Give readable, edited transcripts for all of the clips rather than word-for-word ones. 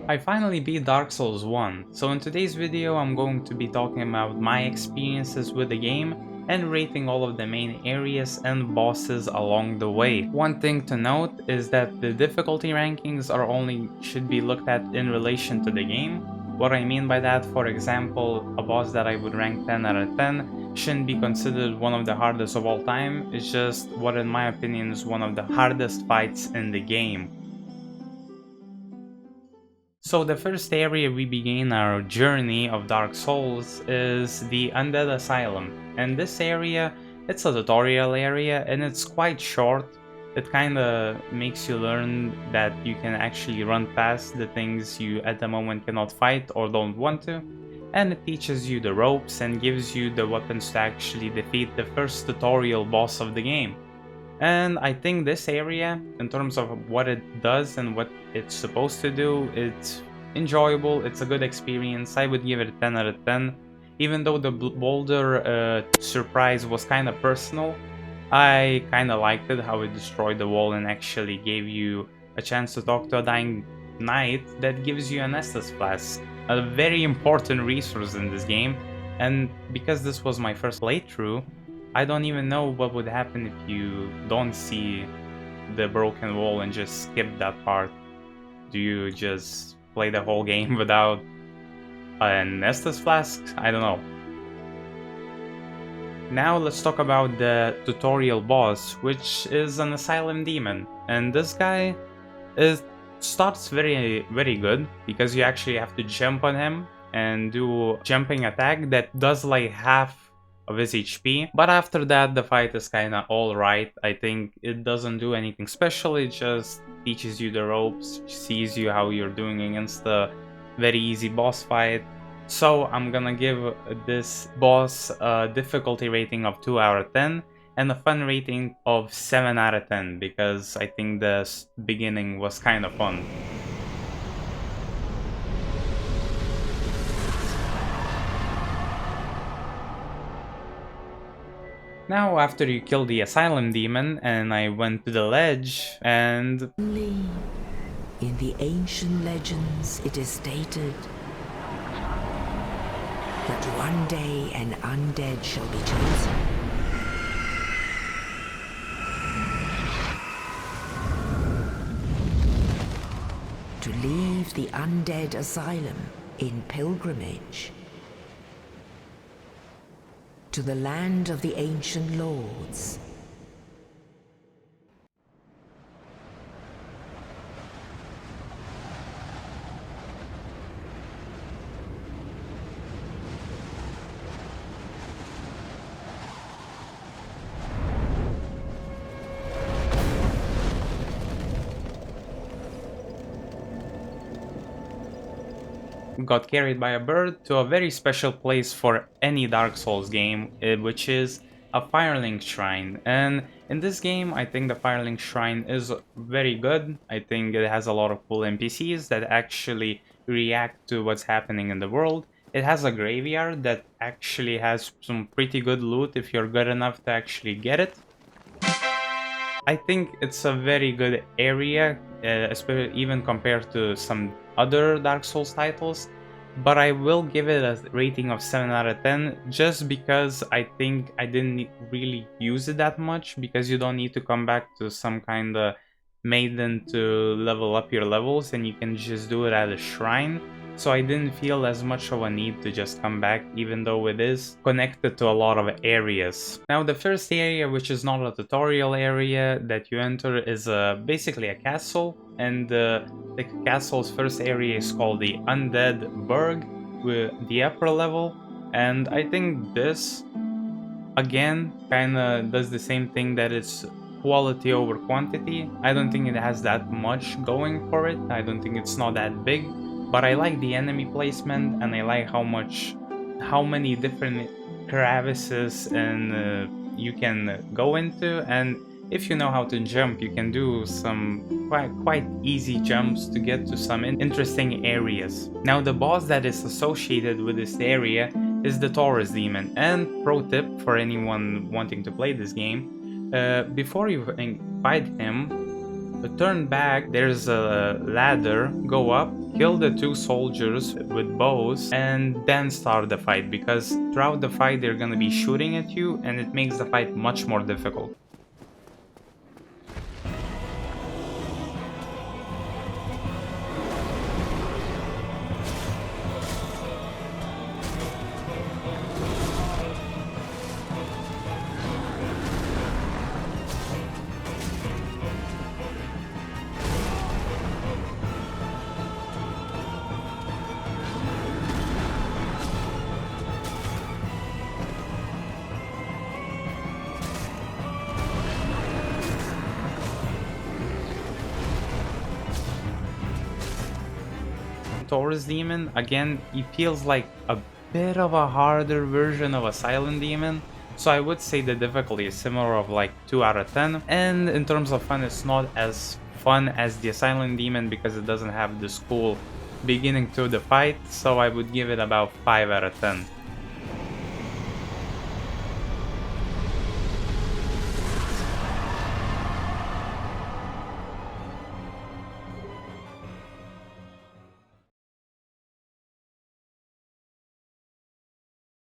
I finally beat Dark Souls 1, so in today's video I'm going to be talking about my experiences with the game and rating all of the main areas and bosses along the way. One thing to note is that the difficulty rankings should be looked at in relation to the game. What I mean by that, for example, a boss that I would rank 10 out of 10 shouldn't be considered one of the hardest of all time, it's just what in my opinion is one of the hardest fights in the game. So the first area we begin our journey of Dark Souls is the Undead Asylum, and this area, it's a tutorial area and it's quite short. It kinda makes you learn that you can actually run past the things you at the moment cannot fight or don't want to, and it teaches you the ropes and gives you the weapons to actually defeat the first tutorial boss of the game. And I think this area, in terms of what it does and what it's supposed to do, it's enjoyable, it's a good experience. I would give it a 10 out of 10. Even though the boulder surprise was kind of personal, I kind of liked it, how it destroyed the wall and actually gave you a chance to talk to a dying knight that gives you an Estus flask, a very important resource in this game. And because this was my first playthrough, I don't even know what would happen if you don't see the broken wall and just skip that part. Do you just play the whole game without an Estus flask? I don't know. Now let's talk about the tutorial boss, which is an asylum demon. And this guy starts very good because you actually have to jump on him and do jumping attack that does like half of his HP, but after that the fight is kinda alright. I think it doesn't do anything special, it just teaches you the ropes, sees you how you're doing against the very easy boss fight. So I'm gonna give this boss a difficulty rating of 2 out of 10 and a fun rating of 7 out of 10 because I think the beginning was kinda fun. Now, after you kill the asylum demon, and I went to the ledge, and Only in the ancient legends it is stated that one day an undead shall be chosen. To leave the undead asylum in pilgrimage to the land of the ancient lords. got carried by a bird to a very special place for any Dark Souls game, which is a Firelink shrine. And in this game, I think the Firelink shrine is very good. I think it has a lot of cool NPCs that actually react to what's happening in the world. It has a graveyard that actually has some pretty good loot if you're good enough to actually get it. I think it's a very good area, especially even compared to some other Dark Souls titles, but I will give it a rating of 7 out of 10 just because I think I didn't really use it that much, because you don't need to come back to some kind of maiden to level up your levels and you can just do it at a shrine. So I didn't feel as much of a need to just come back, even though it is connected to a lot of areas. Now the first area, which is not a tutorial area that you enter, is basically a castle, and the castle's first area is called the Undead Burg, with the upper level. And I think this, again, kinda does the same thing, that it's quality over quantity. I don't think it has that much going for it, I don't think it's not that big. But I like the enemy placement, and I like how many different crevices and you can go into, and if you know how to jump, you can do some quite easy jumps to get to some interesting areas. Now the boss that is associated with this area is the Taurus demon, and pro tip for anyone wanting to play this game, before you fight him, turn back, there's a ladder, go up, kill the two soldiers with bows and then start the fight, because throughout the fight they're gonna be shooting at you and it makes the fight much more difficult. Taurus Demon, again, he feels like a bit of a harder version of Asylum Demon, so I would say the difficulty is similar of like 2 out of 10, and in terms of fun it's not as fun as the Asylum Demon because it doesn't have this cool beginning to the fight, so I would give it about 5 out of 10.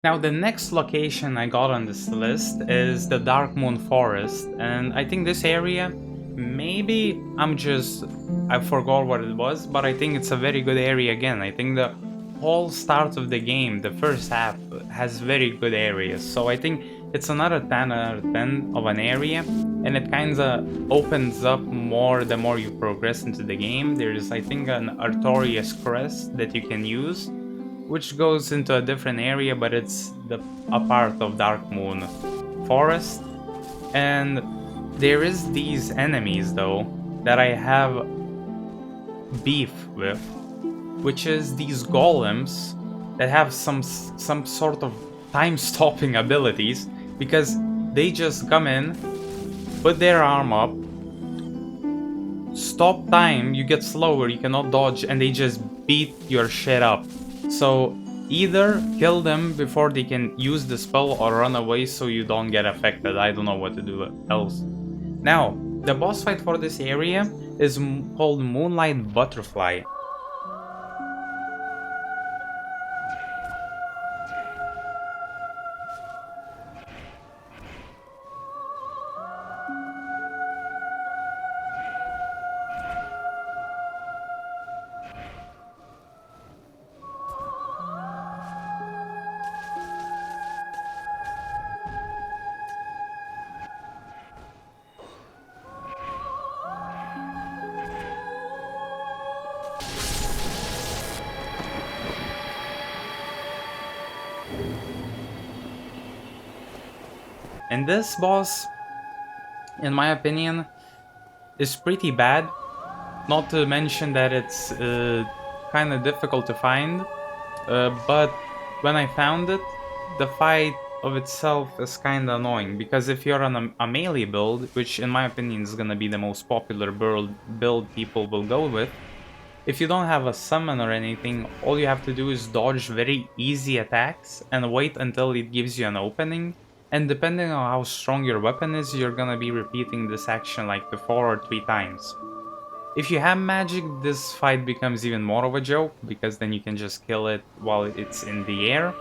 Now the next location I got on this list is the Dark Moon Forest, and I think this area, maybe I forgot what it was, but I think it's a very good area again. I think the whole start of the game, the first half, has very good areas, so I think it's another 10 out of 10 of an area, and it kinda opens up more the more you progress into the game. There's, I think, an Artorias crest that you can use, which goes into a different area, but it's a part of Dark Moon Forest. And there is these enemies though that I have beef with, which is these golems that have some sort of time-stopping abilities, because they just come in, put their arm up, stop time, you get slower, you cannot dodge, and they just beat your shit up. So either kill them before they can use the spell or run away so you don't get affected. I don't know what to do else. Now, the boss fight for this area is called Moonlight Butterfly. And this boss, in my opinion, is pretty bad. Not to mention that it's kind of difficult to find. But when I found it, the fight of itself is kind of annoying. Because if you're on a melee build, which in my opinion is going to be the most popular build people will go with, if you don't have a summon or anything, all you have to do is dodge very easy attacks and wait until it gives you an opening. And depending on how strong your weapon is, you're gonna be repeating this action like 4 or 3 times. If you have magic, this fight becomes even more of a joke, because then you can just kill it while it's in the air.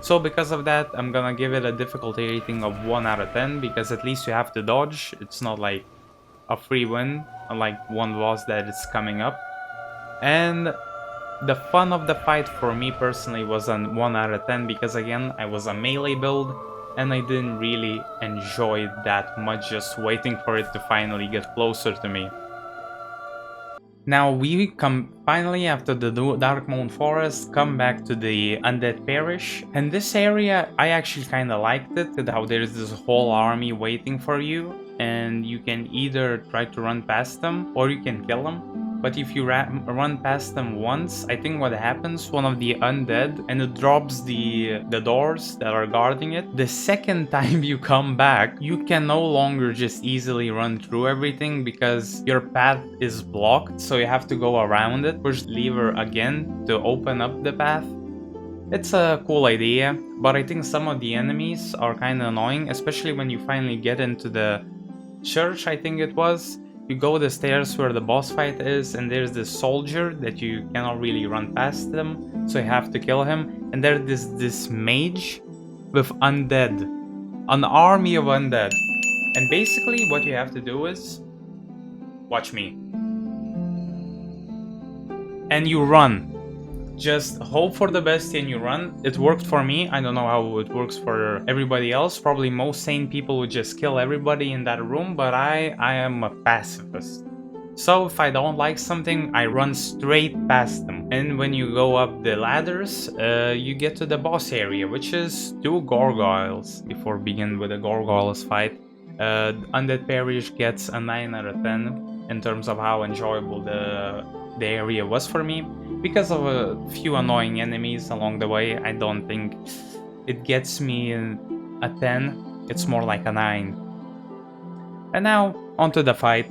So because of that, I'm gonna give it a difficulty rating of 1 out of 10, because at least you have to dodge. It's not like a free win, unlike one boss that is coming up. And the fun of the fight for me personally was a 1 out of 10, because again, I was a melee build, and I didn't really enjoy it that much, just waiting for it to finally get closer to me. Now we come finally, after the Dark Moon Forest, come back to the Undead Parish, and this area I actually kind of liked it, how there's this whole army waiting for you, and you can either try to run past them or you can kill them. But if you run past them once, I think what happens, one of the undead, and it drops the doors that are guarding it. The second time you come back, you can no longer just easily run through everything because your path is blocked, so you have to go around it. Push the lever again to open up the path. It's a cool idea, but I think some of the enemies are kind of annoying, especially when you finally get into the church, I think it was. You go the stairs where the boss fight is, and there's this soldier that you cannot really run past them, so you have to kill him. And there's this mage with undead, an army of undead. And basically what you have to do is, watch me, and you run. Just hope for the best and you run. It worked for me. I don't know how it works for everybody else. Probably most sane people would just kill everybody in that room, but I am a pacifist. So if I don't like something, I run straight past them. And when you go up the ladders, you get to the boss area, which is 2 gargoyles. Before begin with the gargoyles fight, Undead Parish gets a 9 out of 10 in terms of how enjoyable the area was for me. Because of a few annoying enemies along the way, I don't think it gets me a 10. It's more like a 9. And now, onto the fight.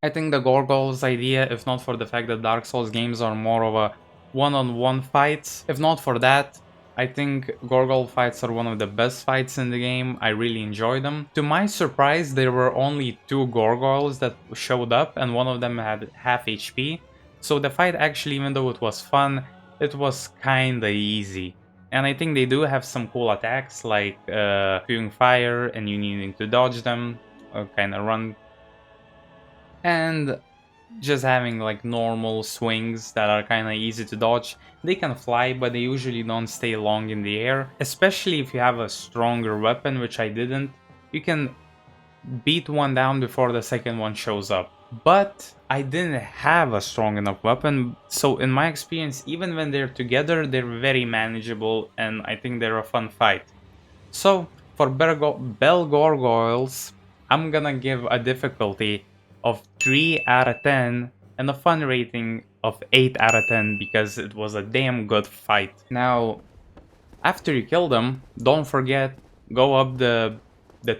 I think the Gargoyles idea, if not for the fact that Dark Souls games are more of a one-on-one fights, if not for that, I think Gargoyle fights are one of the best fights in the game. I really enjoy them. To my surprise, there were only 2 Gargoyles that showed up, and one of them had half HP. So the fight actually, even though it was fun, it was kinda easy. And I think they do have some cool attacks, like spewing fire and you needing to dodge them, kinda run, and just having like normal swings that are kind of easy to dodge. They can fly, but they usually don't stay long in the air, especially if you have a stronger weapon, which I didn't. You can beat one down before the second one shows up. But I didn't have a strong enough weapon, so in my experience, even when they're together, they're very manageable, and I think they're a fun fight. So for Bell Gargoyles, I'm gonna give a difficulty of 3 out of 10 and a fun rating of 8 out of 10 because it was a damn good fight. Now, after you kill them, don't forget, go up the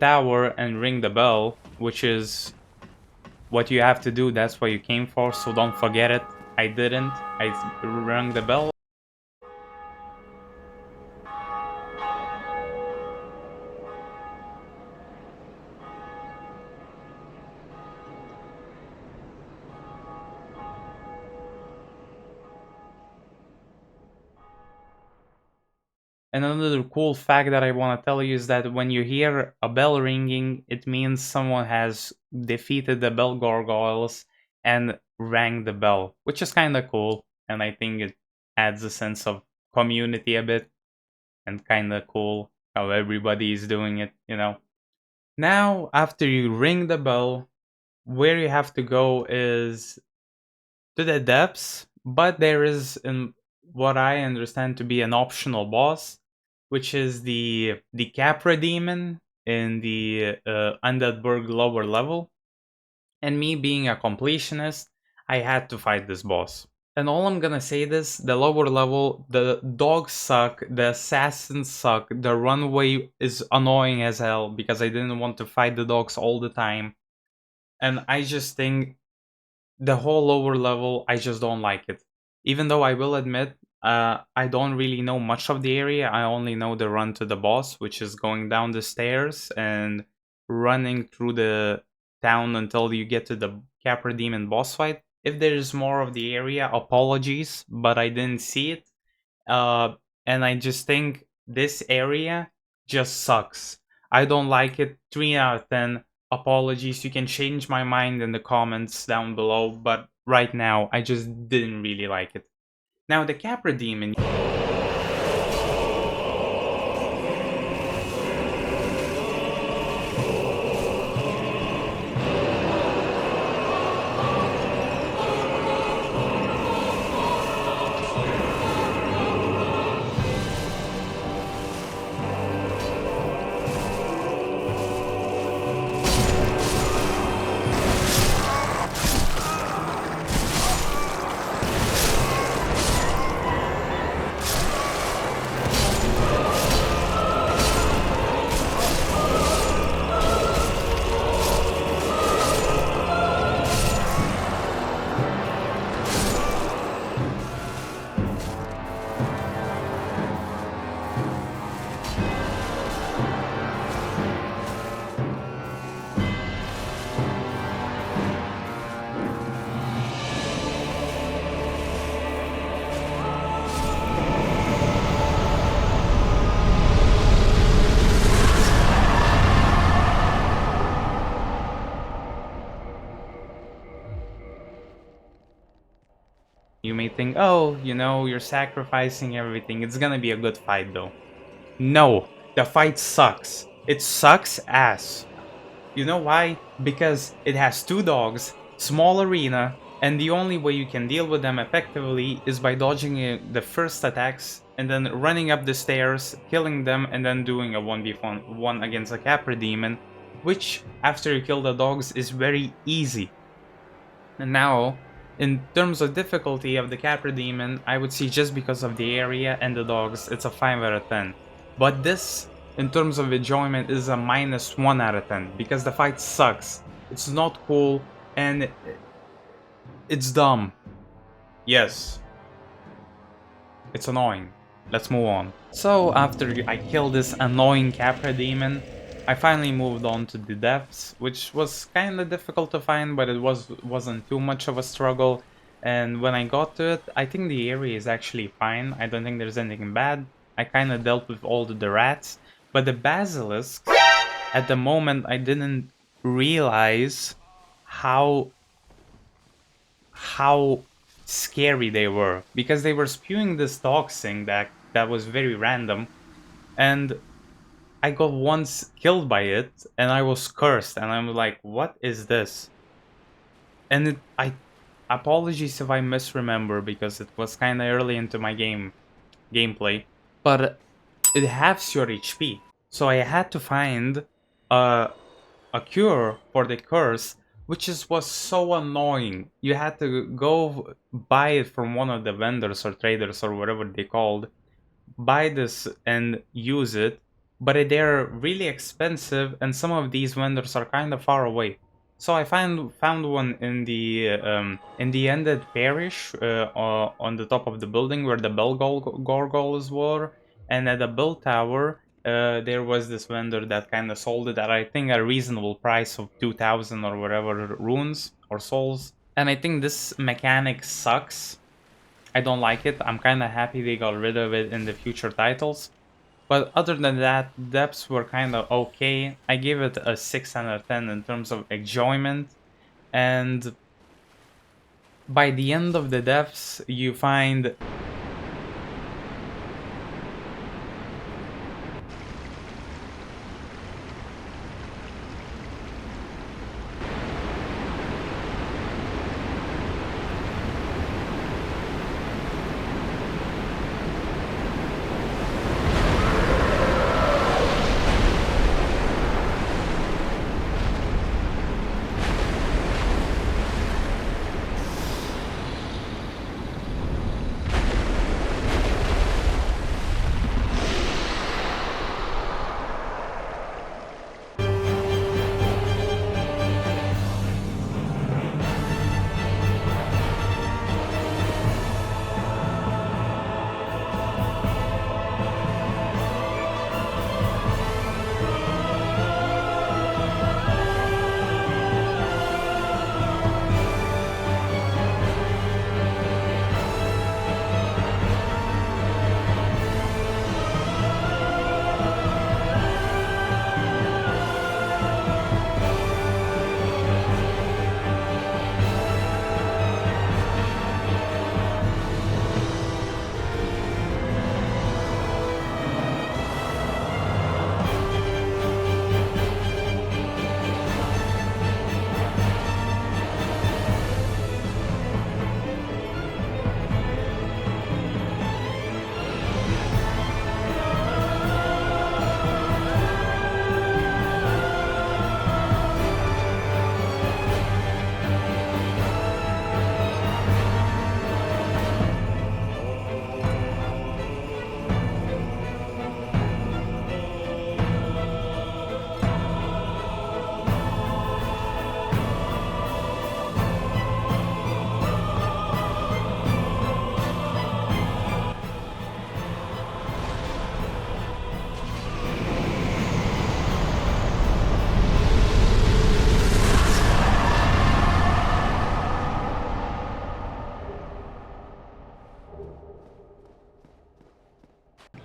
tower and ring the bell, which is what you have to do. That's what you came for, so don't forget it. I didn't. I rang the bell. And another cool fact that I want to tell you is that when you hear a bell ringing, it means someone has defeated the bell gargoyles and rang the bell, which is kind of cool. And I think it adds a sense of community a bit. and kinda cool how everybody is doing it, you know. Now, after you ring the bell, where you have to go is to the depths, but there is what I understand to be an optional boss, which is the Capra demon in the Undead Burg lower level. And me being a completionist, I had to fight this boss. And all I'm gonna say this, the lower level, the dogs suck, the assassins suck, the runway is annoying as hell because I didn't want to fight the dogs all the time. And I just think the whole lower level, I just don't like it. Even though I will admit, I don't really know much of the area. I only know the run to the boss, which is going down the stairs and running through the town until you get to the Capra Demon boss fight. If there's more of the area, apologies, but I didn't see it. Uh, and I just think this area just sucks. I don't like it. 3 out of 10. Apologies. You can change my mind in the comments down below, but right now I just didn't really like it. Now the Capra Demon. You may think, oh, you know, you're sacrificing everything. It's gonna be a good fight though. No, the fight sucks. It sucks ass. You know why? Because it has 2 dogs, small arena, and the only way you can deal with them effectively is by dodging the first attacks and then running up the stairs, killing them, and then doing a 1v1 against a Capra Demon, which, after you kill the dogs, is very easy. And now, in terms of difficulty of the Capra Demon, I would see just because of the area and the dogs, it's a 5 out of 10. But this, in terms of enjoyment, is a -1 out of 10, because the fight sucks. It's not cool, and it's dumb. Yes. It's annoying. Let's move on. So, after I killed this annoying Capra Demon, I finally moved on to the depths, which was kinda difficult to find, but it wasn't too much of a struggle. And when I got to it, I think the area is actually fine. I don't think there's anything bad. I kinda dealt with all the rats, but the basilisks, at the moment I didn't realize how scary they were, because they were spewing this toxin that was very random, and I got once killed by it, and I was cursed, and I'm like, what is this? And I apologies if I misremember, because it was kind of early into my gameplay, but it halves your HP. So I had to find a cure for the curse, which was so annoying. You had to go buy it from one of the vendors or traders or whatever they called, buy this and use it, but they're really expensive, and some of these vendors are kind of far away. So I found one in the ended parish, on the top of the building where the bell gargoyles were, and at the bell tower there was this vendor that kind of sold it at, I think, a reasonable price of 2,000 or whatever runes or souls. And I think this mechanic sucks. I don't like it. I'm kind of happy they got rid of it in the future titles. But other than that, depths were kind of okay. I give it a 6 out of 10 in terms of enjoyment. And by the end of the depths, you find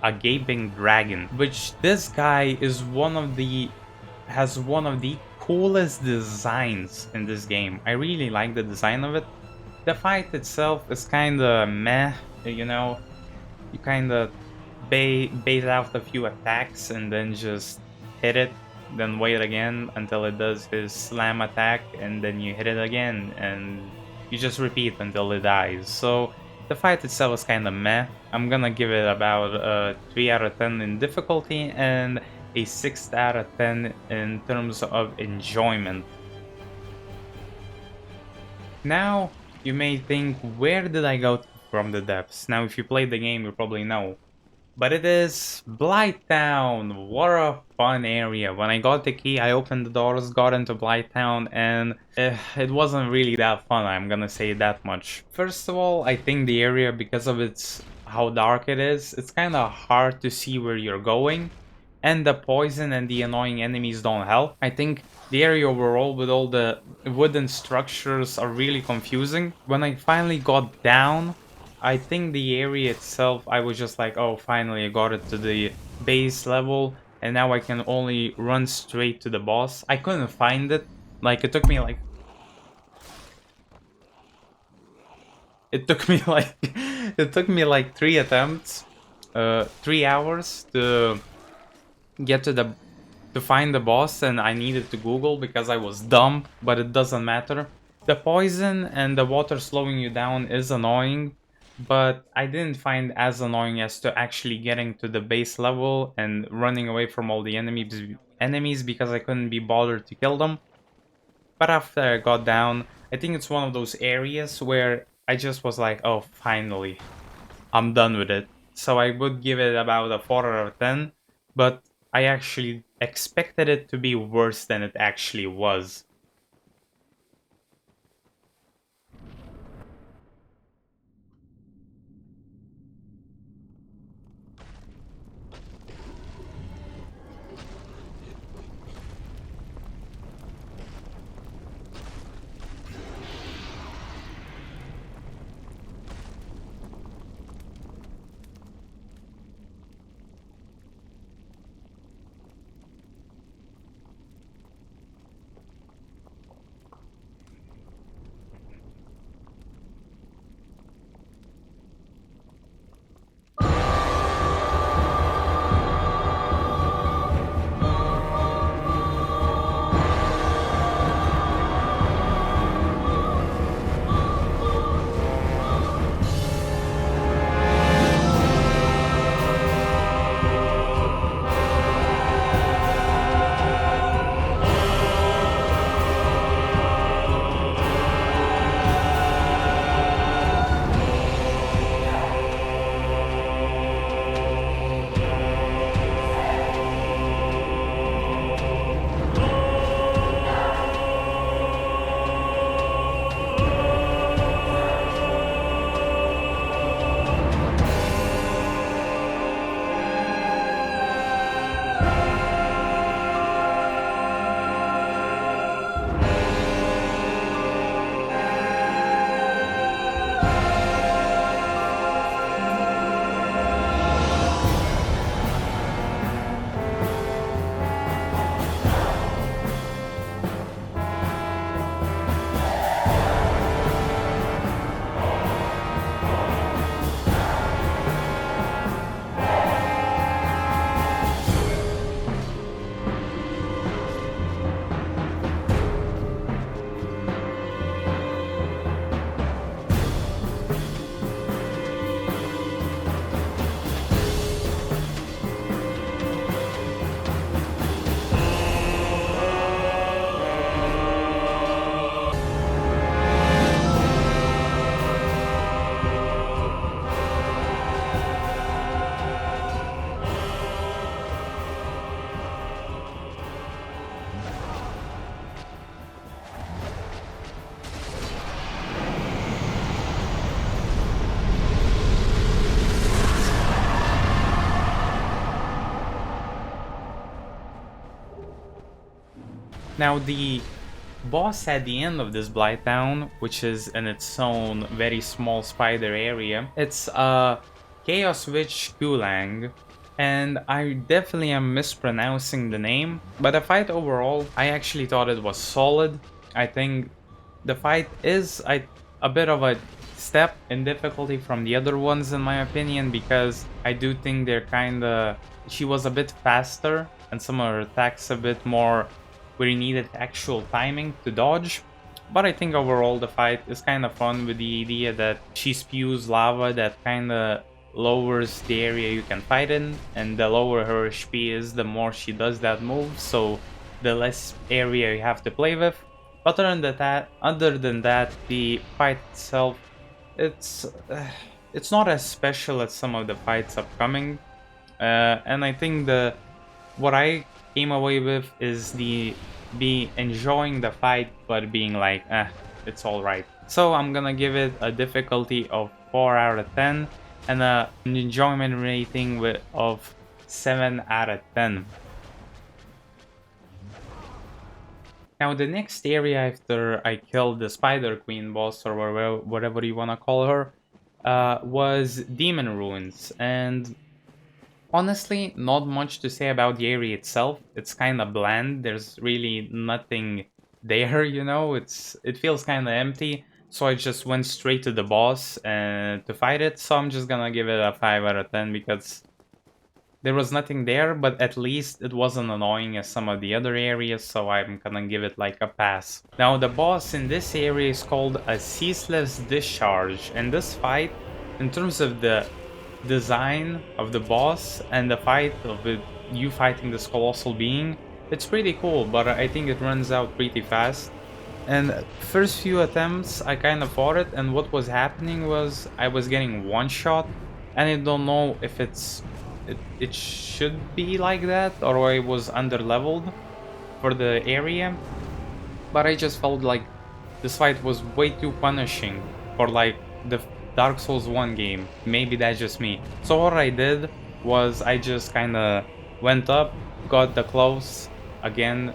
a gaping dragon, which this guy is has one of the coolest designs in this game. I really like the design of it. The fight itself is kinda meh, you know, you kinda bait out a few attacks and then just hit it, then wait again until it does his slam attack, and then you hit it again, and you just repeat until it dies. So the fight itself is kinda meh. I'm gonna give it about a 3 out of 10 in difficulty and a 6 out of 10 in terms of enjoyment. Now, you may think, where did I go from the depths? Now, if you played the game, you probably know. But it is Blighttown. What a fun area. When I got the key, I opened the doors, got into Blighttown, and it wasn't really that fun, I'm gonna say that much. First of all, I think the area, because of how dark it is, it's kind of hard to see where you're going. And the poison and the annoying enemies don't help. I think the area overall with all the wooden structures are really confusing. When I finally got down, I think the area itself, I was just like, oh, finally I got it to the base level, and now I can only run straight to the boss. I couldn't find it. Like, it took me like... It took me like... it took me like 3 attempts, 3 hours to get to find the boss, and I needed to Google because I was dumb, but it doesn't matter. The poison and the water slowing you down is annoying, but I didn't find as annoying as to actually getting to the base level and running away from all the enemies because I couldn't be bothered to kill them. But after I got down, I think it's one of those areas where I just was like, oh, finally, I'm done with it. So I would give it about a 4 out of 10, but I actually expected it to be worse than it actually was. Now, the boss at the end of this Blighttown, which is in its own very small spider area, it's Chaos Witch Quelaag, and I definitely am mispronouncing the name, but the fight overall, I actually thought it was solid. I think the fight is a bit of a step in difficulty from the other ones in my opinion, because I do think they're kinda... she was a bit faster and some of her attacks a bit more where you needed actual timing to dodge. But I think overall the fight is kind of fun with the idea that she spews lava that kind of lowers the area you can fight in, and the lower her HP is, the more she does that move, so the less area you have to play with. But other than that, the fight itself, it's not as special as some of the fights upcoming, and I think what I came away with is be enjoying the fight, but being like, it's alright. So I'm gonna give it a difficulty of 4 out of 10 and an enjoyment rating of 7 out of 10. Now the next area after I killed the Spider Queen boss, or whatever you wanna call her, was Demon Ruins, and honestly, not much to say about the area itself. It's kind of bland. There's really nothing there, you know. It feels kind of empty. So I just went straight to the boss to fight it. So I'm just gonna give it a 5 out of 10 because there was nothing there, but at least it wasn't annoying as some of the other areas, so I'm gonna give it like a pass. Now the boss in this area is called a Ceaseless Discharge, and this fight, in terms of the design of the boss and the fight of you fighting this colossal being, it's pretty cool, but I think it runs out pretty fast. And first few attempts I kind of fought it, and what was happening was I was getting one shot, and I don't know if it should be like that or I was under leveled for the area, but I just felt like this fight was way too punishing for like the Dark Souls 1 game. Maybe that's just me. So what I did was I just kind of went up, got the clothes again,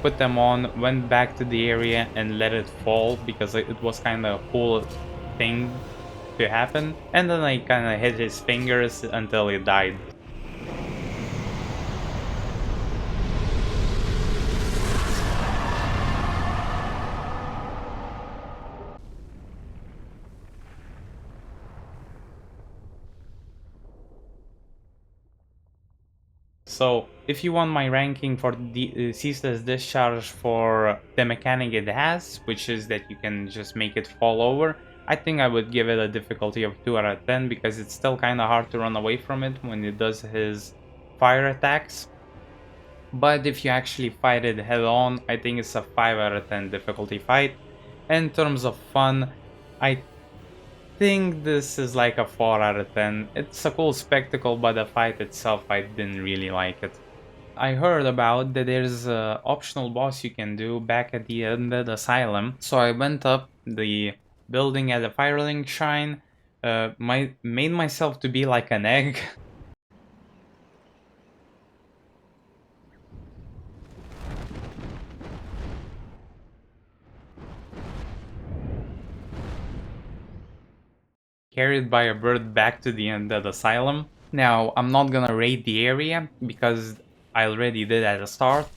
put them on, went back to the area and let it fall because it was kind of a cool thing to happen, and then I kind of hit his fingers until he died. So, if you want my ranking for the Ceaseless Discharge for the mechanic it has, which is that you can just make it fall over, I think I would give it a difficulty of 2 out of 10 because it's still kind of hard to run away from it when it does his fire attacks. But if you actually fight it head on, I think it's a 5 out of 10 difficulty fight. In terms of fun, I think this is like a 4 out of 10. It's a cool spectacle, but the fight itself, I didn't really like it. I heard about that there's an optional boss you can do back at the Undead asylum, so I went up the building at the Firelink shrine, made myself to be like an egg. Carried by a bird back to the Undead asylum. Now, I'm not gonna raid the area because I already did at the start,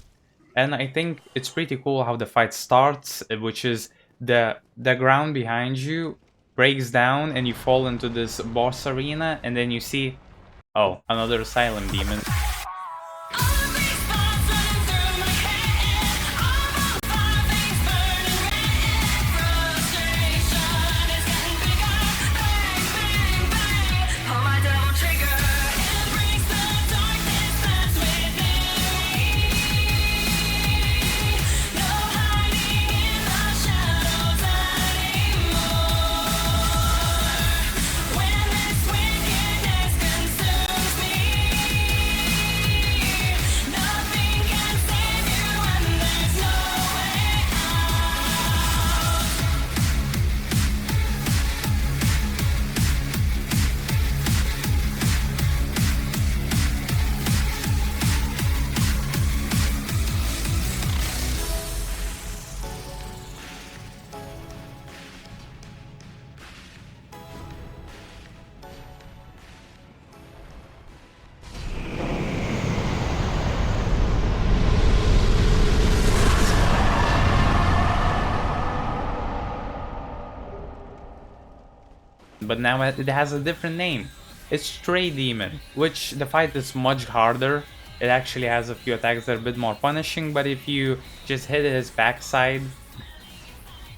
and I think it's pretty cool how the fight starts, which is the ground behind you breaks down and you fall into this boss arena, and then you see, oh, another asylum demon. but now it has a different name. It's Stray Demon, which the fight is much harder. It actually has a few attacks that are a bit more punishing, but if you just hit his backside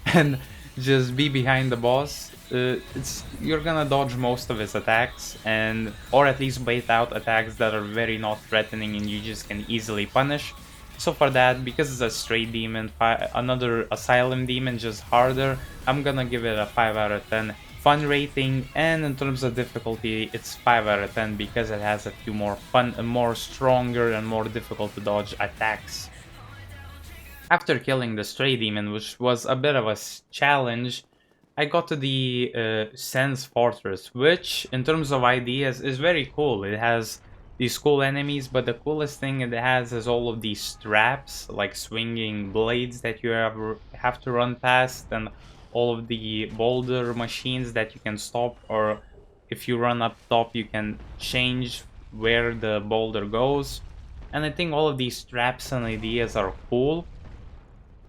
and just be behind the boss, you're gonna dodge most of his attacks, and or at least bait out attacks that are very not threatening and you just can easily punish. So for that, because it's a straight demon, another asylum demon, just harder, I'm gonna give it a 5 out of 10 fun rating, and in terms of difficulty, it's 5 out of 10 because it has a few more fun, more stronger and more difficult to dodge attacks. After killing the stray demon, which was a bit of a challenge, I got to the Sense Fortress, which, in terms of ideas, is very cool. It has these cool enemies, but the coolest thing it has is all of these traps, like swinging blades that you have to run past, and all of the boulder machines that you can stop, or if you run up top, you can change where the boulder goes. And I think all of these traps and ideas are cool,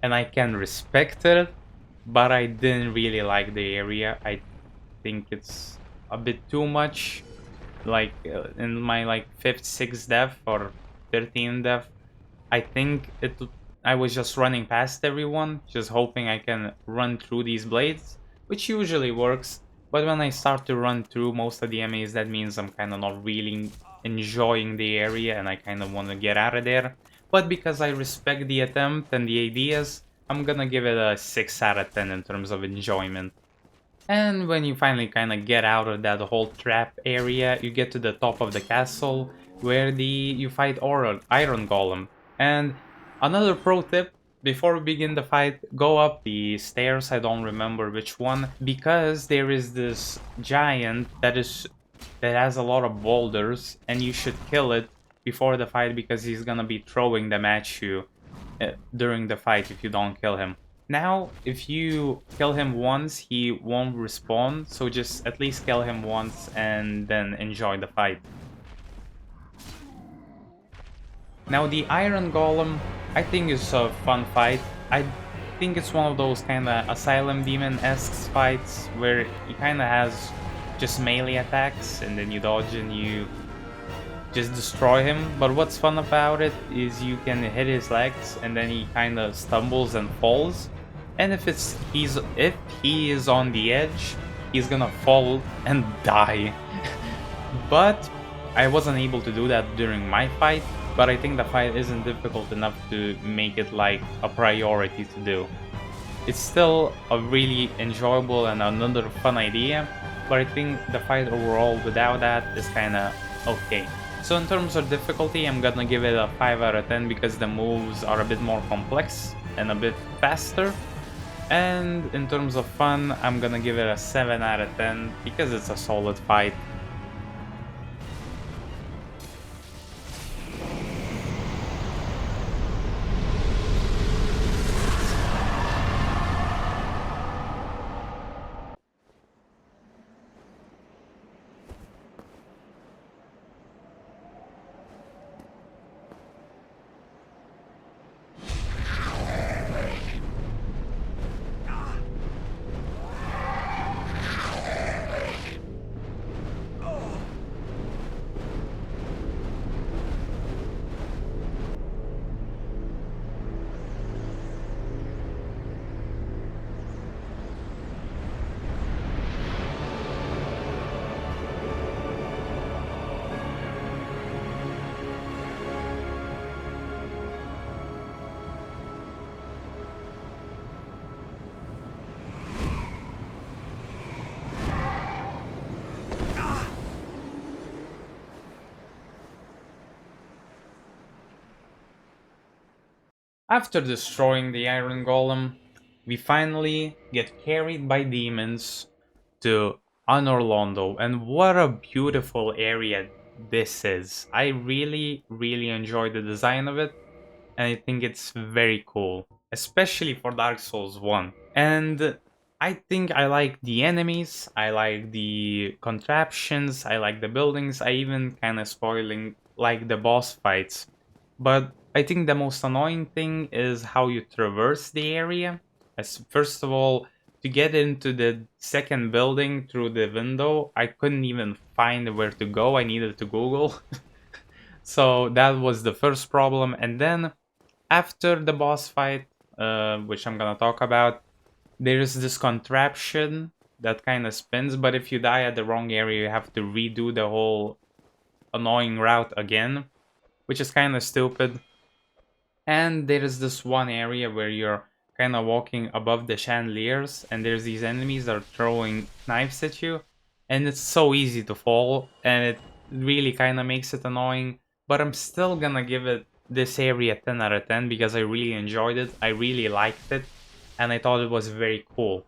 and I can respect it, but I didn't really like the area. I think it's a bit too much. Like in my like 5th, 6th death or 13th death, I think I was just running past everyone, just hoping I can run through these blades, which usually works. But when I start to run through most of the enemies, that means I'm kind of not really enjoying the area and I kind of want to get out of there. But because I respect the attempt and the ideas, I'm gonna give it a 6 out of 10 in terms of enjoyment. And when you finally kind of get out of that whole trap area, you get to the top of the castle where you fight Iron Golem. And another pro tip, before we begin the fight, go up the stairs, I don't remember which one, because there is this giant that has a lot of boulders, and you should kill it before the fight because he's gonna be throwing them at you during the fight if you don't kill him. Now, if you kill him once, he won't respawn, so just at least kill him once and then enjoy the fight. Now, the Iron Golem, I think is a fun fight. I think it's one of those kind of Asylum Demon-esque fights where he kind of has just melee attacks and then you dodge and you just destroy him. But what's fun about it is you can hit his legs and then he kind of stumbles and falls. And if he is on the edge, he's gonna fall and die. But I wasn't able to do that during my fight, but I think the fight isn't difficult enough to make it like a priority to do. It's still a really enjoyable and another fun idea, but I think the fight overall without that is kinda okay. So in terms of difficulty, I'm gonna give it a 5 out of 10 because the moves are a bit more complex and a bit faster. And in terms of fun, I'm gonna give it a 7 out of 10 because it's a solid fight. After destroying the Iron Golem, we finally get carried by demons to Anor Londo, and what a beautiful area this is. I really, really enjoy the design of it, and I think it's very cool, especially for Dark Souls 1. And I think I like the enemies, I like the contraptions, I like the buildings, I even kind of spoiling like the boss fights. But I think the most annoying thing is how you traverse the area. As first of all, to get into the second building through the window, I couldn't even find where to go. I needed to Google. So that was the first problem. And then after the boss fight, which I'm gonna talk about, there's this contraption that kind of spins, but if you die at the wrong area, you have to redo the whole annoying route again, which is kind of stupid. And there's this one area where you're kind of walking above the chandeliers, and there's these enemies that are throwing knives at you, and it's so easy to fall, and it really kind of makes it annoying. But I'm still gonna give it this area 10 out of 10 because I really enjoyed it, I really liked it, and I thought it was very cool.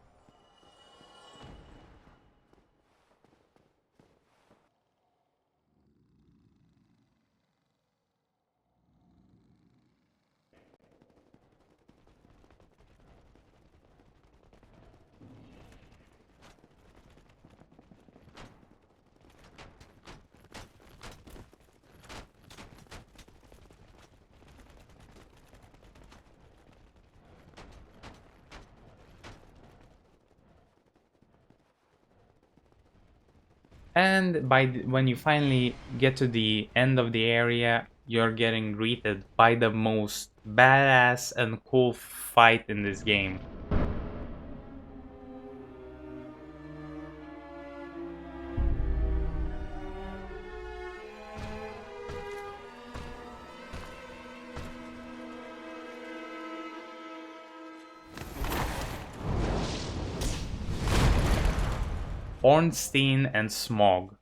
And when you finally get to the end of the area, you're getting greeted by the most badass and cool fight in this game. Ornstein and Smog.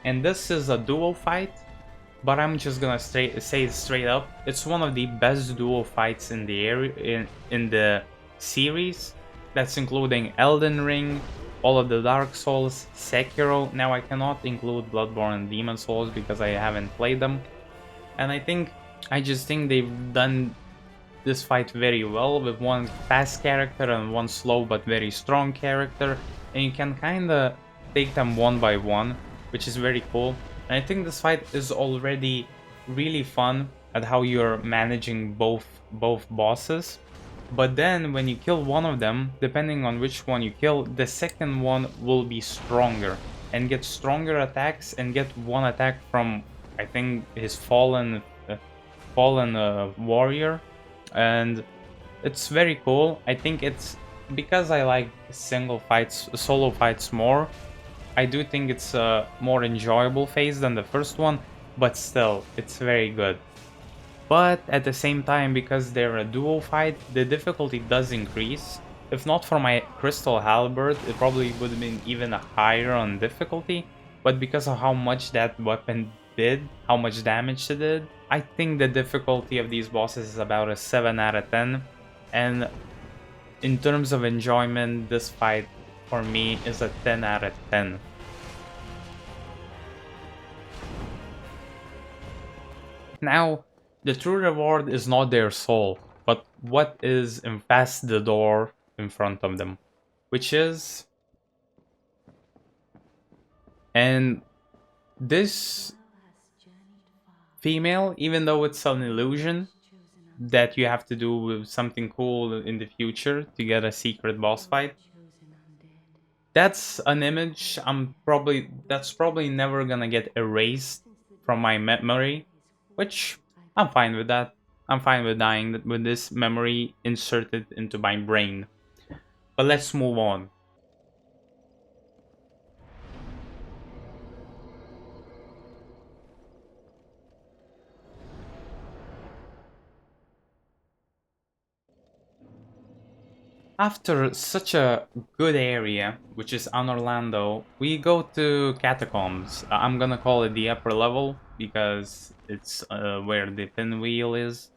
and this is a duo fight, but I'm just gonna say it straight up. It's one of the best duo fights in the area in the series. That's including Elden Ring, all of the Dark Souls, Sekiro. Now I cannot include Bloodborne and Demon Souls because I haven't played them. And I just think they've done this fight very well with one fast character and one slow but very strong character, and you can kinda take them one by one, which is very cool. And I think this fight is already really fun at how you're managing both bosses. But then when you kill one of them, depending on which one you kill, the second one will be stronger and get stronger attacks and get one attack from, I think, his fallen warrior. And it's very cool. I think it's because I like solo fights more. I do think it's a more enjoyable phase than the first one, but still, it's very good. But at the same time, because they're a duo fight, the difficulty does increase. If not for my Crystal Halberd, it probably would have been even higher on difficulty. But because of how much that weapon did, how much damage it did, I think the difficulty of these bosses is about a 7 out of 10. And in terms of enjoyment, this fight for me is a 10 out of 10. Now, the true reward is not their soul, but what is past the door in front of them, which is... And this female, even though it's an illusion that you have to do with something cool in the future to get a secret boss fight, that's an image that's probably never gonna get erased from my memory, which I'm fine with that. I'm fine with dying with this memory inserted into my brain. But let's move on. After such a good area, which is Anor Londo, we go to Catacombs. I'm gonna call it the upper level because it's where the pinwheel is.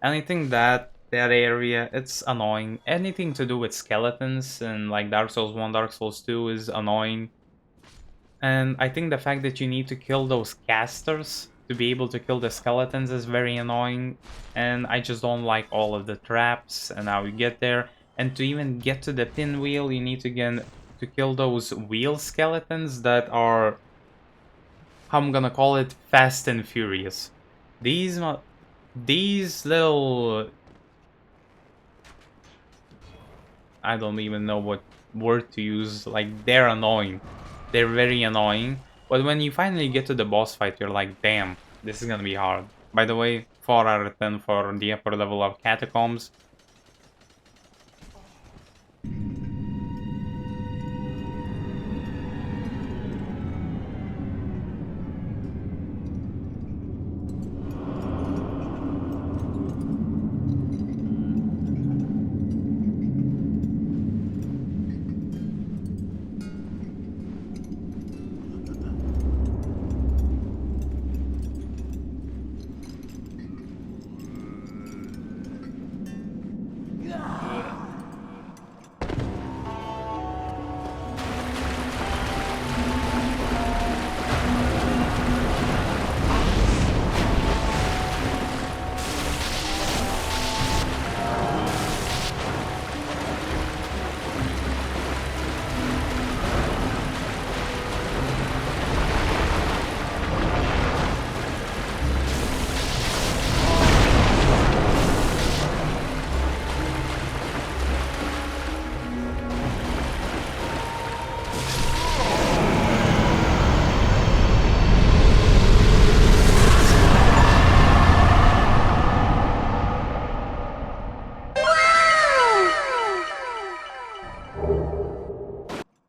And I think that area, it's annoying. Anything to do with skeletons and like Dark Souls 1, Dark Souls 2 is annoying. And I think the fact that you need to kill those casters to be able to kill the skeletons is very annoying. And I just don't like all of the traps and how you get there. And to even get to the pinwheel, you need to kill those wheel skeletons that are, I'm gonna call it, fast and furious. These little, I don't even know what word to use. Like, they're annoying. They're very annoying. But when you finally get to the boss fight, you're like, damn, this is gonna be hard. By the way, 4 out of 10 for the upper level of Catacombs.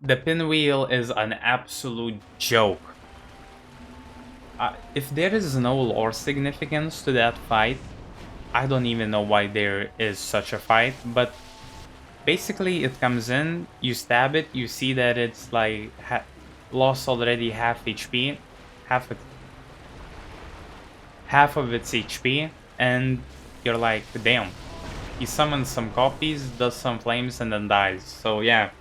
The pinwheel is an absolute joke. If there is no lore significance to that fight, I don't even know why there is such a fight, but basically it comes in, you stab it, you see that it's like lost already half HP, half of its HP, and you're like, damn. He summons some copies, does some flames, and then dies. So yeah,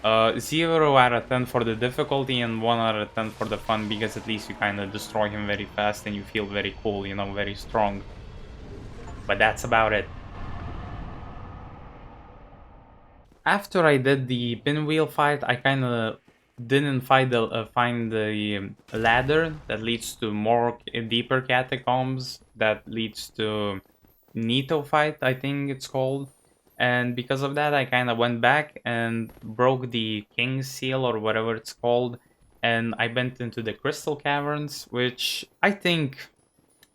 0 out of 10 for the difficulty and 1 out of 10 for the fun, because at least you kind of destroy him very fast and you feel very cool, you know, very strong. But that's about it. After I did the pinwheel fight, I kind of didn't find find the ladder that leads to more deeper catacombs that leads to Nito fight, I think it's called. And because of that, I kind of went back and broke the King's Seal or whatever it's called. And I went into the Crystal Caverns, which I think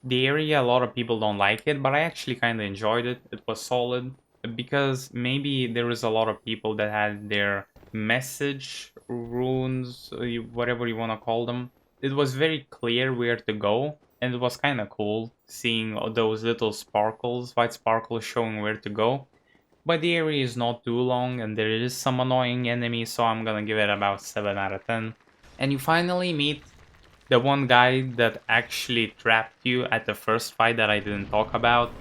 the area, a lot of people don't like it, but I actually kind of enjoyed it. It was solid because maybe there was a lot of people that had their message runes, whatever you want to call them. It was very clear where to go, and it was kind of cool seeing all those little sparkles, white sparkles showing where to go. But the area is not too long, and there is some annoying enemies, so I'm gonna give it about 7 out of 10. And you finally meet the one guy that actually trapped you at the first fight that I didn't talk about.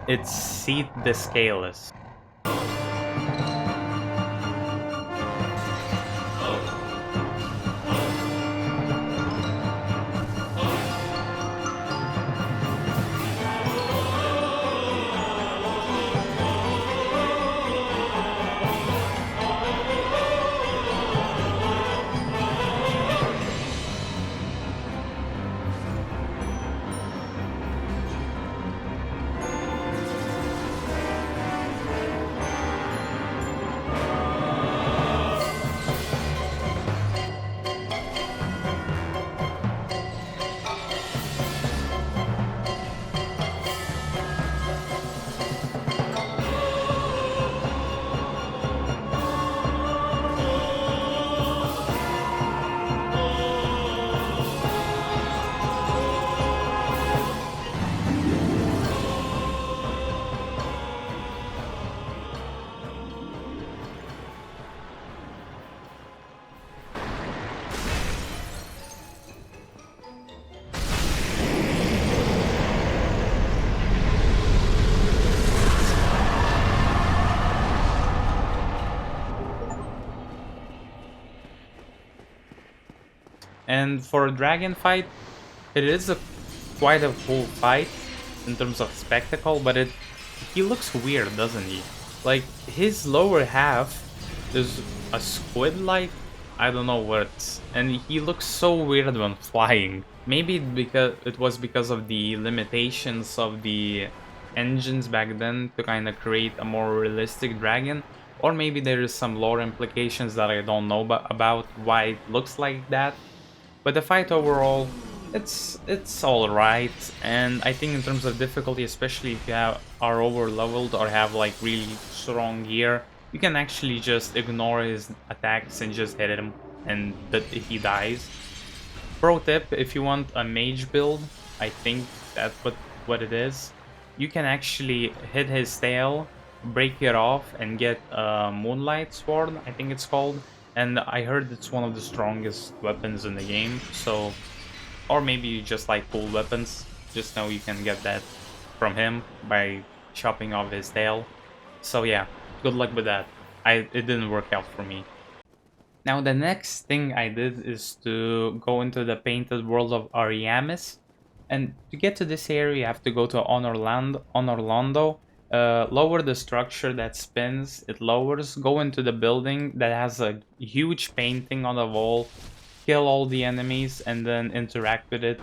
It's Seat the Scaleless. And for a dragon fight, it is quite a cool fight in terms of spectacle, but he looks weird, doesn't he? Like, his lower half is a squid-like, I don't know what, and he looks so weird when flying. Maybe because it was because of the limitations of the engines back then to kind of create a more realistic dragon, or maybe there is some lore implications that I don't know about why it looks like that. But the fight overall, it's all right, and I think in terms of difficulty, especially if you are over leveled or have like really strong gear, you can actually just ignore his attacks and just hit him, and that he dies. Pro tip: if you want a mage build, I think that's what it is. You can actually hit his tail, break it off, and get a Moonlight Sword, I think it's called. And I heard it's one of the strongest weapons in the game, so... Or maybe you just like cool weapons, just know you can get that from him by chopping off his tail. So yeah, good luck with that. It didn't work out for me. Now the next thing I did is to go into the painted world of Ariamis. And to get to this area, you have to go to Anor Londo. Lower the structure that spins, it lowers, go into the building that has a huge painting on the wall, kill all the enemies, and then interact with it.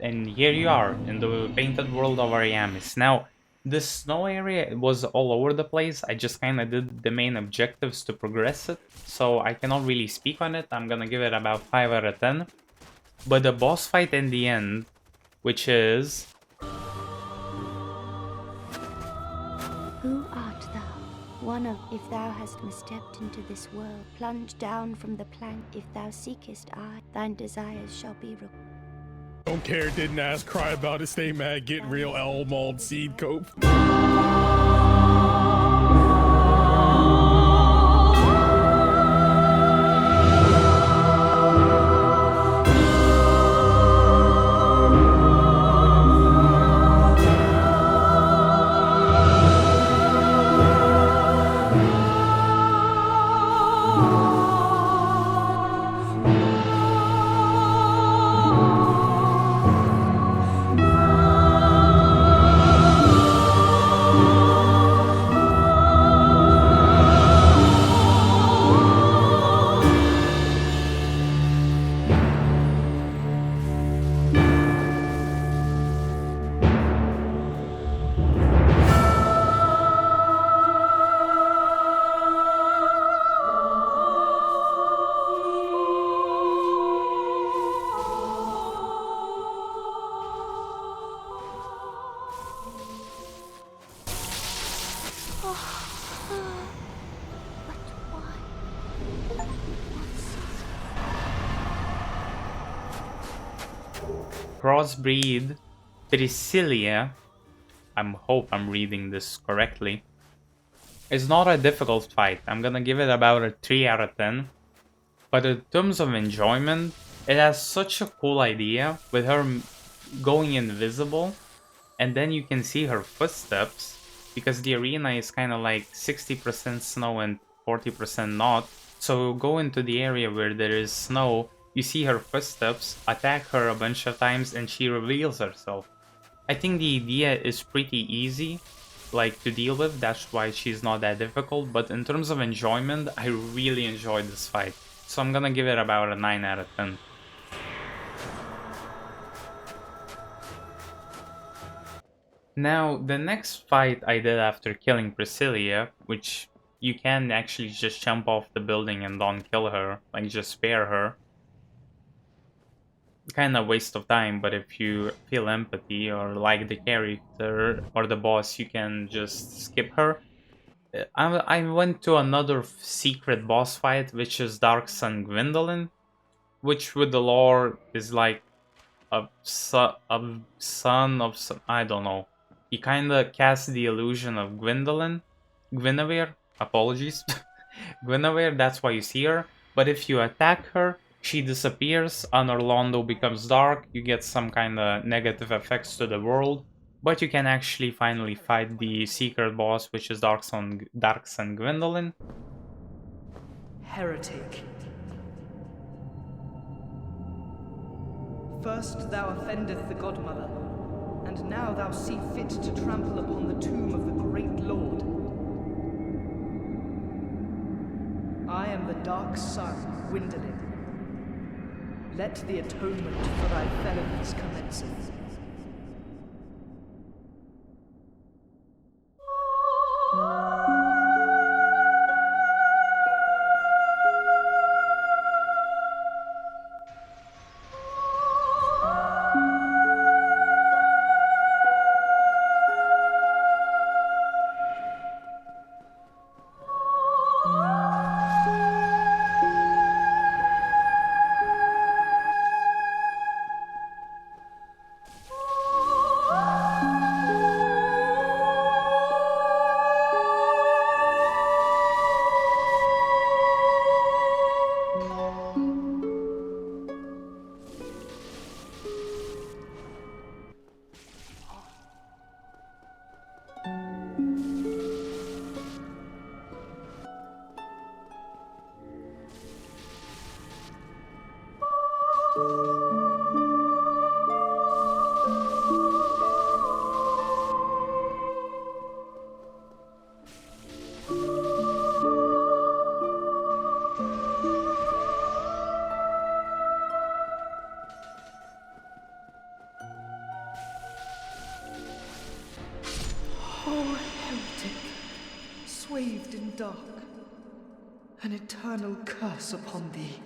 And here you are in the painted world of Ariamis. Now, the snow area was all over the place. I just kind of did the main objectives to progress it, so I cannot really speak on it. I'm gonna give it about 5 out of 10. But the boss fight in the end, which is... Who art thou? One of, if thou hast misstepped into this world, plunge down from the plank. If thou seekest I, thine desires shall be required. Don't care, didn't ask, cry about it, stay mad, get real, Elmald, seed cope. Crossbreed Tricilia, I hope I'm reading this correctly, is not a difficult fight. I'm gonna give it about a 3 out of 10. But in terms of enjoyment, it has such a cool idea with her going invisible, and then you can see her footsteps, because the arena is kind of like 60% snow and 40% not. So go into the area where there is snow, you see her footsteps, attack her a bunch of times, and she reveals herself. I think the idea is pretty easy, like, to deal with, that's why she's not that difficult, but in terms of enjoyment, I really enjoyed this fight. So I'm gonna give it about a 9 out of 10. Now, the next fight I did after killing Priscilla, which you can actually just jump off the building and don't kill her, like just spare her. Kind of waste of time, but if you feel empathy or like the character or the boss, you can just skip her. I went to another secret boss fight, which is Dark Sun Gwendolyn, which with the lore is like a son of some, I don't know. He kind of casts the illusion of Guinevere, apologies. Guinevere, that's why you see her. But if you attack her, she disappears, Anor Londo becomes dark, you get some kind of negative effects to the world. But you can actually finally fight the secret boss, which is Dark Sun Gwendolyn. Heretic. First thou offendeth the Godmother, and now thou see fit to trample upon the tomb of the great Lord. I am the Dark Sun, Gwendolyn. Let the atonement for thy felonies commenceth. dark, an eternal curse upon thee.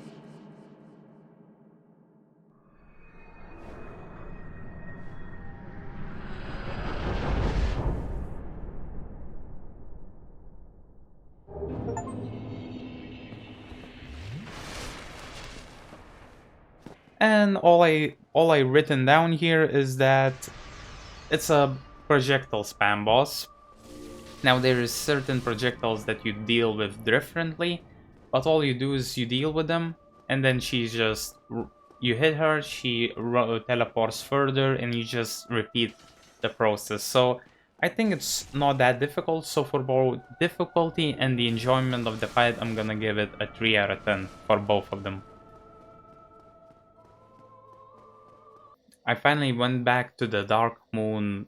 And all I written down here is that it's a projectile spam boss. Now there is certain projectiles that you deal with differently, but all you do is you deal with them, and then she's just you hit her, she teleports further, and you just repeat the process. So I think it's not that difficult. So for both difficulty and the enjoyment of the fight, I'm gonna give it a 3 out of 10 for both of them. I finally went back to the Dark Moon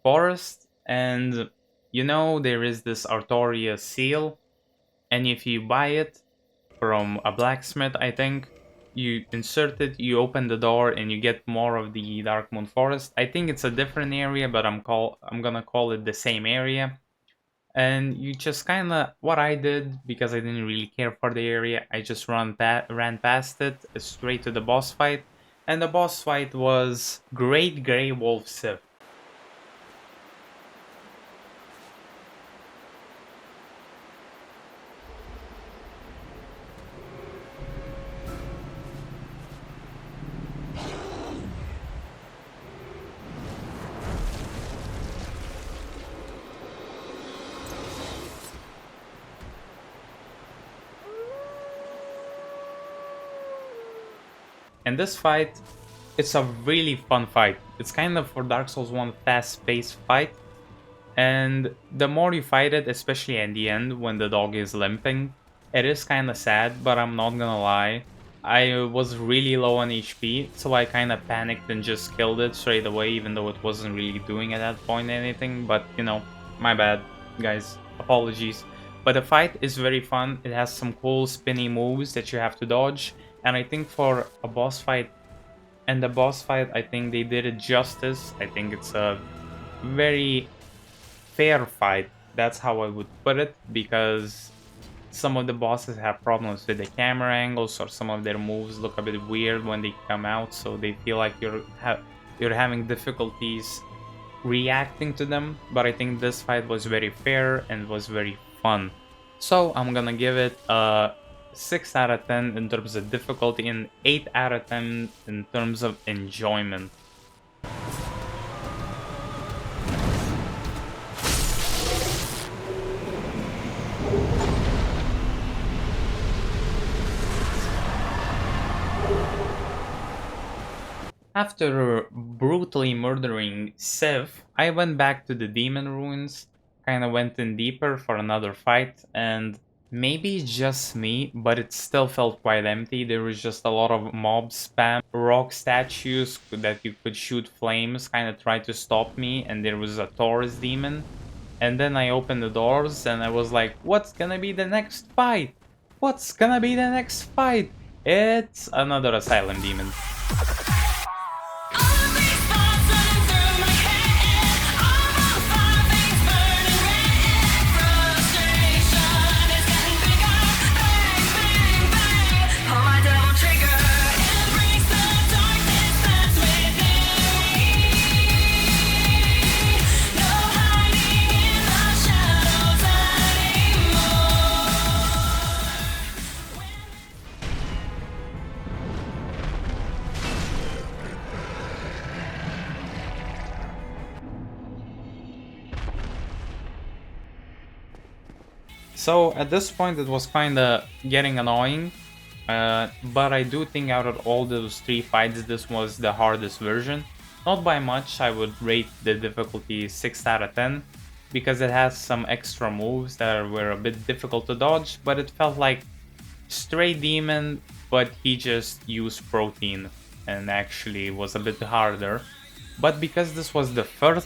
Forest, and you know there is this Artoria seal, and if you buy it from a blacksmith, I think, you insert it, you open the door, and you get more of the Dark Moon Forest. I think it's a different area, but I'm gonna call it the same area. And you just kind of, what I did, because I didn't really care for the area, I just ran past it straight to the boss fight. And the boss fight was Great Grey Wolf Sith. And this fight, it's a really fun fight. It's kind of, for Dark Souls 1, fast-paced fight. And the more you fight it, especially at the end when the dog is limping, it is kind of sad, but I'm not gonna lie. I was really low on HP, so I kind of panicked and just killed it straight away, even though it wasn't really doing at that point anything. But, you know, my bad, guys. Apologies. But the fight is very fun. It has some cool spinny moves that you have to dodge. And I think for a boss fight, and the boss fight, I think they did it justice. I think it's a very fair fight. That's how I would put it, because some of the bosses have problems with the camera angles, or some of their moves look a bit weird when they come out, so they feel like you're having difficulties reacting to them. But I think this fight was very fair and was very fun. So I'm gonna give it a 6 out of 10 in terms of difficulty and 8 out of 10 in terms of enjoyment. After brutally murdering Sev, I went back to the Demon Ruins, kinda went in deeper for another fight, and maybe just me, but it still felt quite empty. There was just a lot of mob spam. Rock statues that you could shoot flames kind of tried to stop me, and there was a Taurus demon. And then I opened the doors and I was like, what's gonna be the next fight? What's gonna be the next fight? It's another asylum demon. So at this point it was kinda getting annoying, but I do think out of all those 3 fights this was the hardest version. Not by much. I would rate the difficulty 6 out of 10, because it has some extra moves that were a bit difficult to dodge, but it felt like straight demon, but he just used protein and actually was a bit harder. But because this was the third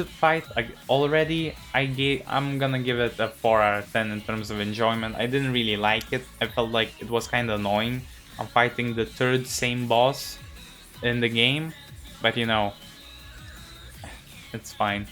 fight already, I'm gonna give it a 4 out of 10 in terms of enjoyment. I didn't really like it. I felt like it was kind of annoying. I'm fighting the third same boss in the game, but you know, it's fine.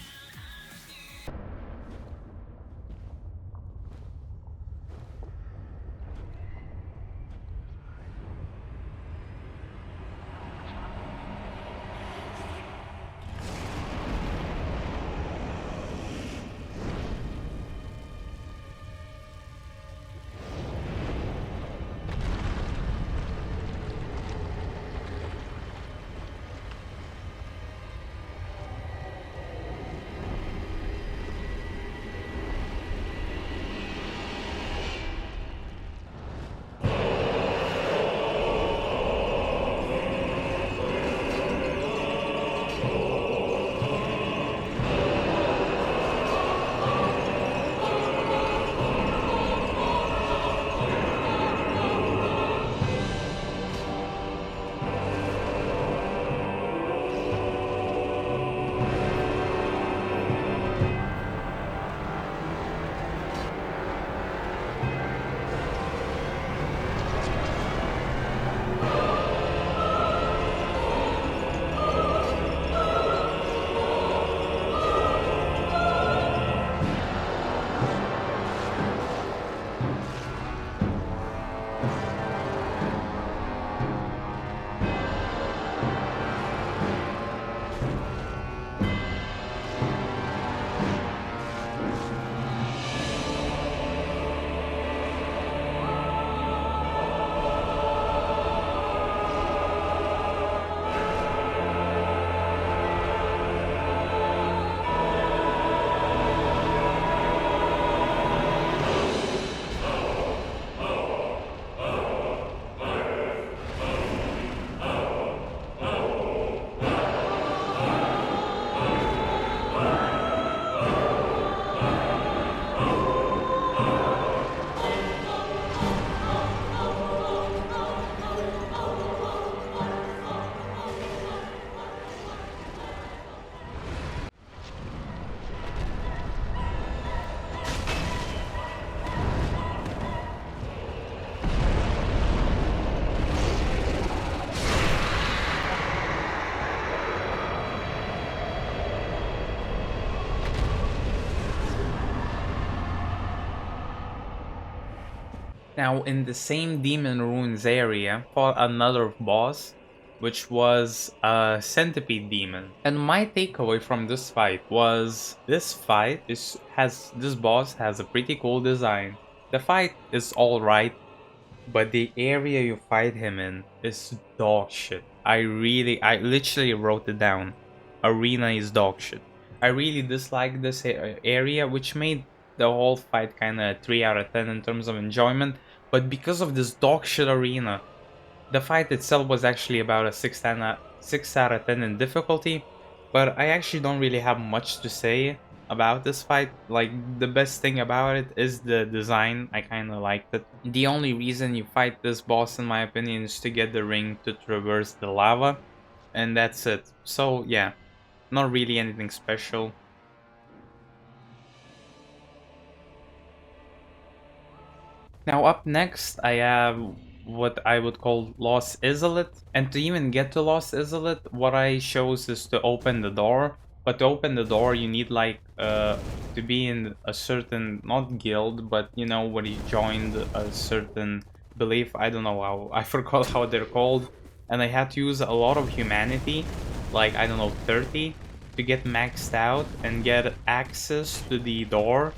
Now, in the same Demon Ruins area, fought another boss, which was a centipede demon. And my takeaway from this fight was this boss has a pretty cool design. The fight is alright, but the area you fight him in is dog shit. I literally wrote it down. Arena is dog shit. I really dislike this area, which made the whole fight kind of 3 out of 10 in terms of enjoyment. But because of this dog shit arena, the fight itself was actually about a 6 out of 10 in difficulty. But I actually don't really have much to say about this fight. Like, the best thing about it is the design. I kind of liked it. The only reason you fight this boss, in my opinion, is to get the ring to traverse the lava, and that's it. So yeah, not really anything special. Now up next, I have what I would call Lost Izalith. And to even get to Lost Izalith, what I chose is to open the door. But to open the door, you need like to be in a certain, not guild, but you know, when you joined a certain belief. I don't know how, I forgot how they're called. And I had to use a lot of humanity, like I don't know, 30, to get maxed out and get access to the door.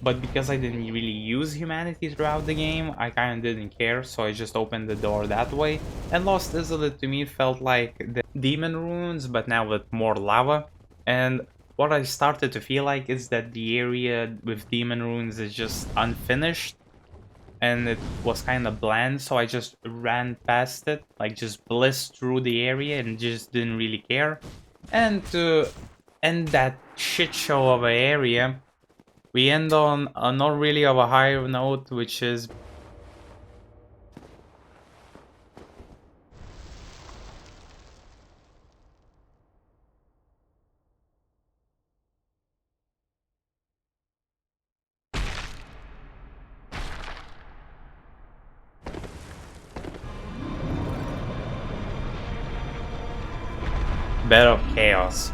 But because I didn't really use humanity throughout the game, I kind of didn't care, so I just opened the door that way. And Lost Izalith to me felt like the Demon Ruins, but now with more lava. And what I started to feel like is that the area with Demon Ruins is just unfinished. And it was kind of bland, so I just ran past it, like just blitzed through the area and just didn't really care. And to end that shit show of an area, we end on a not really of a higher note, which is Bed of Chaos.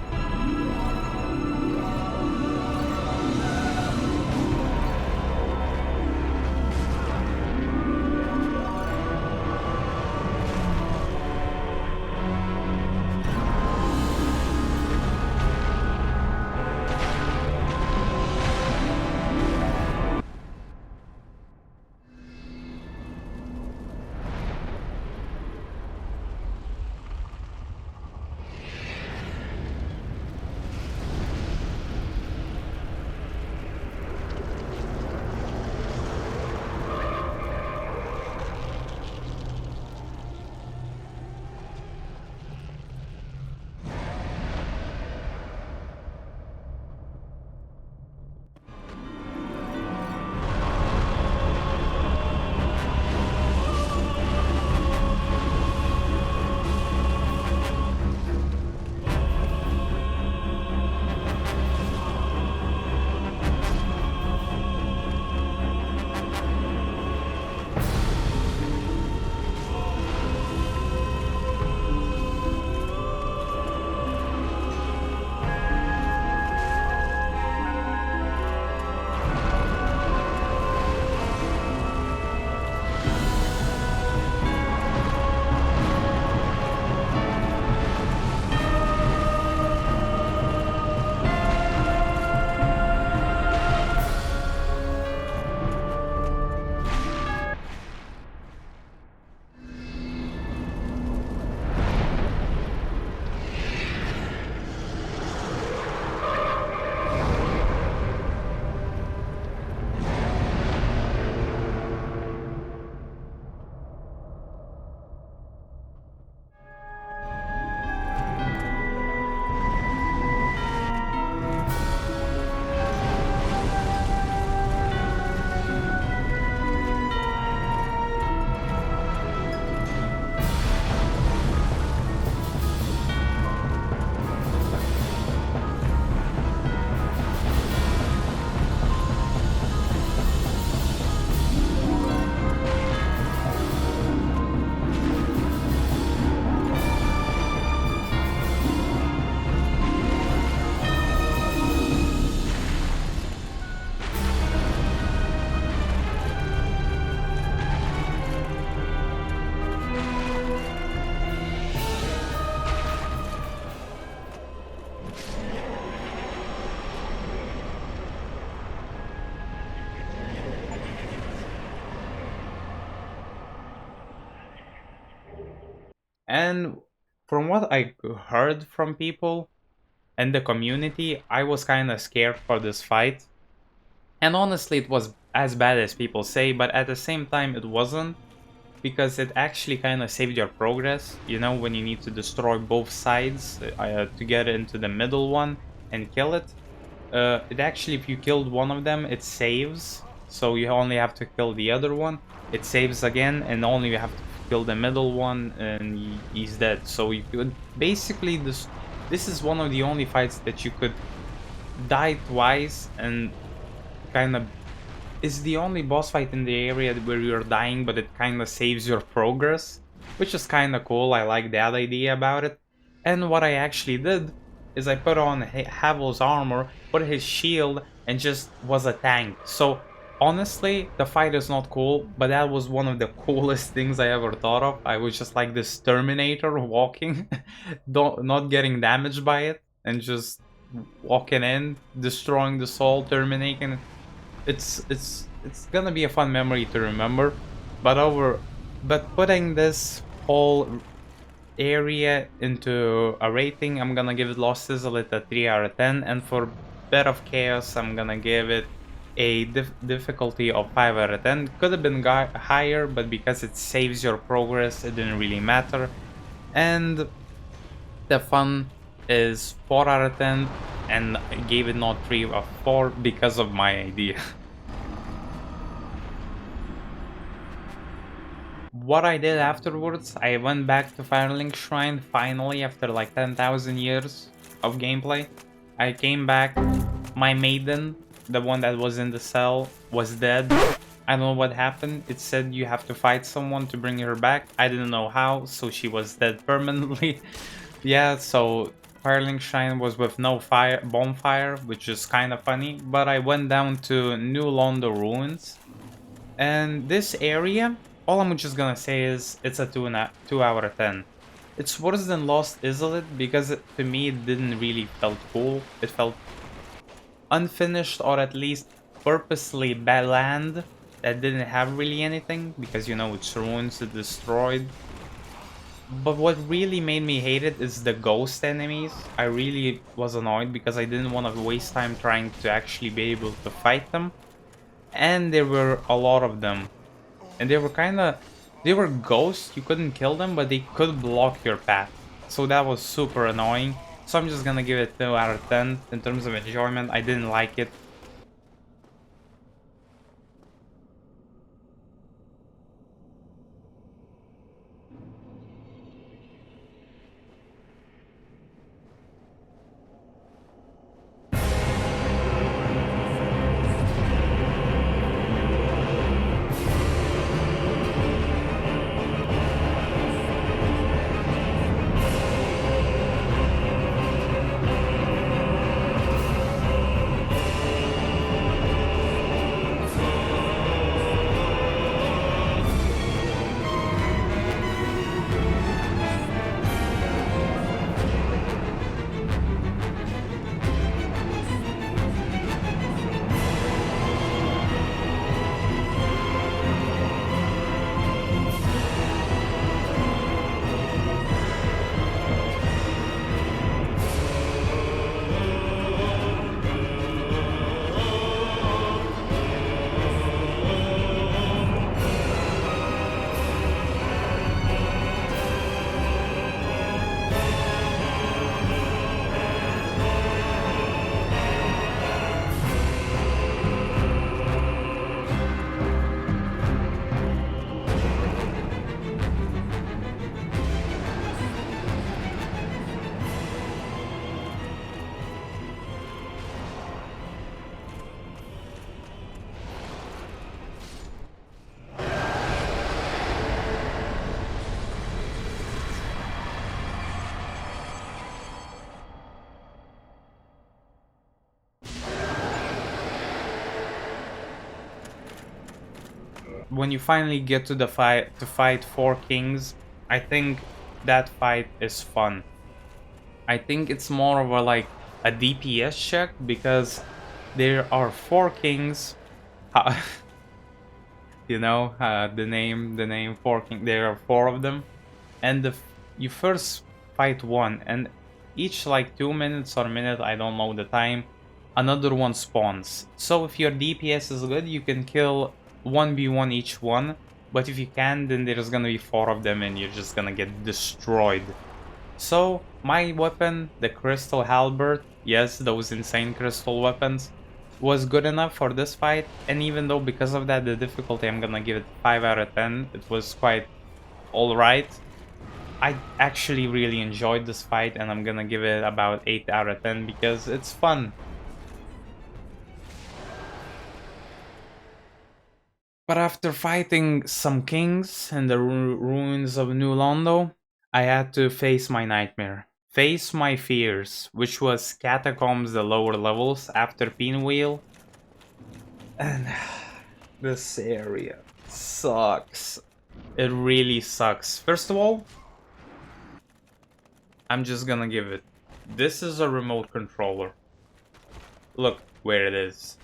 And from what I heard from people and the community, I was kind of scared for this fight. And honestly, it was as bad as people say, but at the same time, it wasn't, because it actually kind of saved your progress. You know, when you need to destroy both sides to get into the middle one and kill it. It actually, if you killed one of them, it saves. So you only have to kill the other one. It saves again, and only you have to kill the middle one, and he's dead. So you could basically this is one of the only fights that you could die twice, and kind of is the only boss fight in the area where you're dying, but it kind of saves your progress, which is kind of cool. I like that idea about it. And what I actually did is I put on Havel's armor, put his shield, and just was a tank. So honestly, the fight is not cool, but that was one of the coolest things I ever thought of. I was just like this Terminator walking, not getting damaged by it, and just walking in, destroying the soul, terminating. It's gonna be a fun memory to remember, but putting this whole area into a rating, I'm gonna give it Lost Izalith a 3 out of 10, and for Bed of Chaos, I'm gonna give it a difficulty of 5 out of 10. Could have been higher, but because it saves your progress, it didn't really matter. And the fun is 4 out of 10, and I gave it not 3 or 4 because of my idea. What I did afterwards, I went back to Firelink Shrine finally after like 10,000 years of gameplay. I came back, my maiden, the one that was in the cell, was dead. I don't know what happened. It said you have to fight someone to bring her back. I didn't know how, so she was dead permanently. Yeah, so Firelink Shrine was with no bonfire, which is kind of funny. But I went down to New Londo Ruins. And this area, all I'm just gonna say is it's a 2 out of 10. It's worse than Lost Izalith because to me it didn't really felt cool. It felt unfinished, or at least purposely bad land that didn't have really anything, because you know it's ruins, it's destroyed. But what really made me hate it is the ghost enemies. I really was annoyed because I didn't want to waste time trying to actually be able to fight them. And there were a lot of them. And they were ghosts, you couldn't kill them, but they could block your path. So that was super annoying. So I'm just gonna give it 2 out of 10 in terms of enjoyment. I didn't like it. When you finally get to the fight 4 kings, I think that fight is fun. I think it's more of a DPS check because there are 4 kings. You know, the name 4 king. There are 4 of them, and you first fight one, and each like 2 minutes or minute, I don't know the time, another one spawns. So if your DPS is good, you can kill 1v1 each one, but if you can, then there's gonna be 4 of them and you're just gonna get destroyed. So my weapon, the crystal halberd, yes, those insane crystal weapons, was good enough for this fight, and even though because of that the difficulty, I'm gonna give it 5 out of 10, it was quite alright. I actually really enjoyed this fight, and I'm gonna give it about 8 out of 10 because it's fun. But after fighting some kings in the ruins of New Londo, I had to face my nightmare. Face my fears, which was Catacombs, the lower levels, after Pinwheel. And this area sucks. It really sucks. First of all, I'm just gonna give it. This is a remote controller. Look where it is.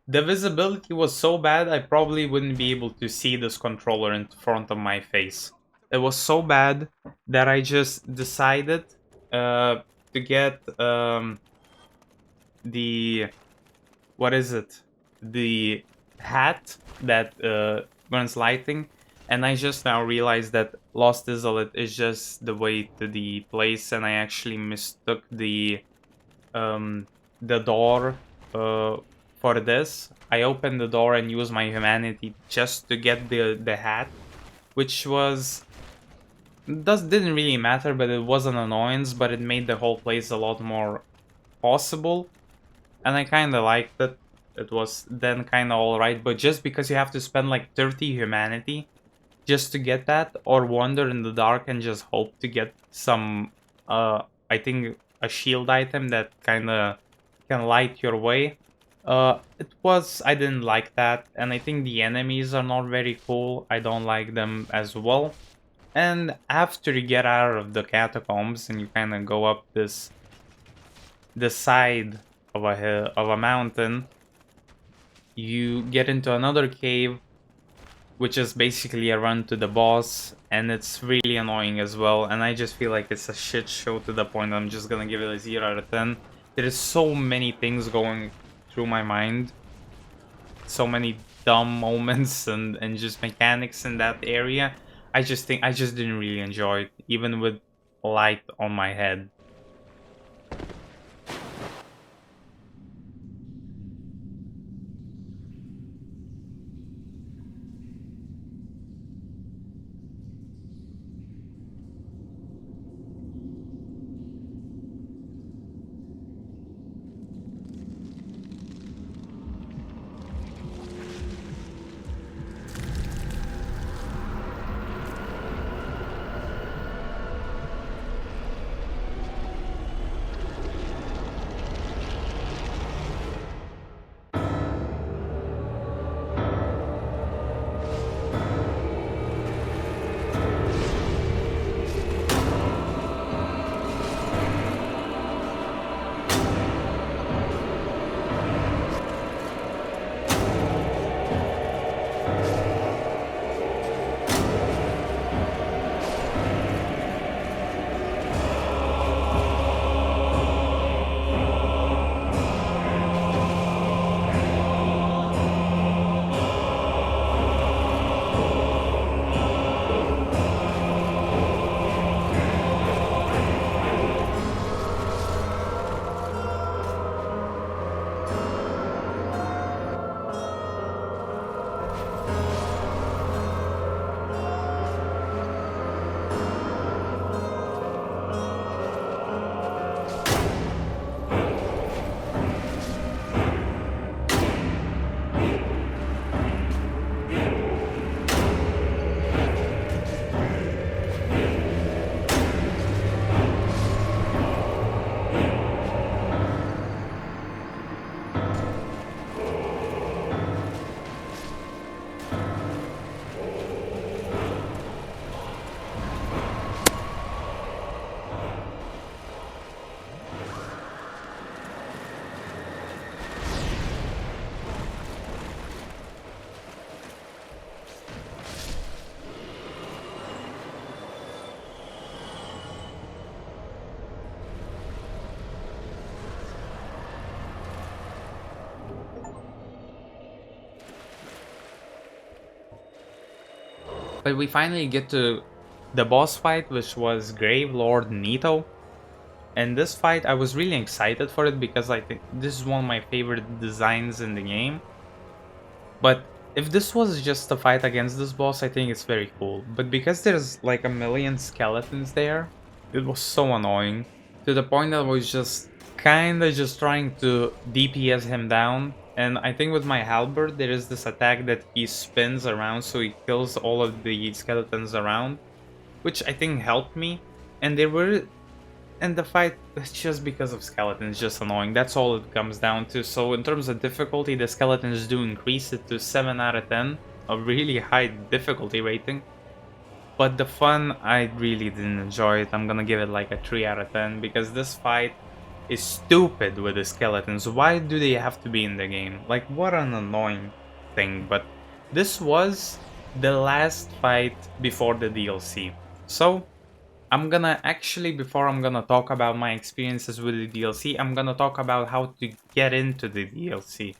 The visibility was so bad, I probably wouldn't be able to see this controller in front of my face. It was so bad that I just decided to get the... what is it? The hat that burns lighting, and I just now realized that Lost Izalith is just the way to the place, and I actually mistook the door for this. I opened the door and used my humanity just to get the hat, which didn't really matter, but it was an annoyance, but it made the whole place a lot more possible, and I kind of liked it. It was then kind of alright, but just because you have to spend like 30 humanity just to get that, or wander in the dark and just hope to get some, I think a shield item that kind of can light your way. I didn't like that, and I think the enemies are not very cool. I don't like them as well. And after you get out of the catacombs and you kind of go up the side of a mountain, you get into another cave, which is basically a run to the boss, and it's really annoying as well, and I just feel like it's a shit show to the point I'm just gonna give it a 0 out of 10. There is so many things going through my mind, so many dumb moments and just mechanics in that area. I just didn't really enjoy it, even with light on my head. But we finally get to the boss fight, which was Grave Lord Nito. And this fight, I was really excited for it because I think this is one of my favorite designs in the game. But if this was just a fight against this boss, I think it's very cool. But because there's like a million skeletons there, it was so annoying. To the point that I was just kinda just trying to DPS him down. And I think with my halberd, there is this attack that he spins around so he kills all of the skeletons around, which I think helped me. And there were and the fight is just because of skeletons, just annoying. That's all it comes down to. So in terms of difficulty, the skeletons do increase it to 7 out of 10. A really high difficulty rating. But the fun, I really didn't enjoy it. I'm gonna give it like a 3 out of 10. Because this fight is stupid with the skeletons. Why do they have to be in the game? Like, what an annoying thing. But this was the last fight before the DLC. So I'm gonna actually, before I'm gonna talk about my experiences with the DLC, I'm gonna talk about how to get into the DLC.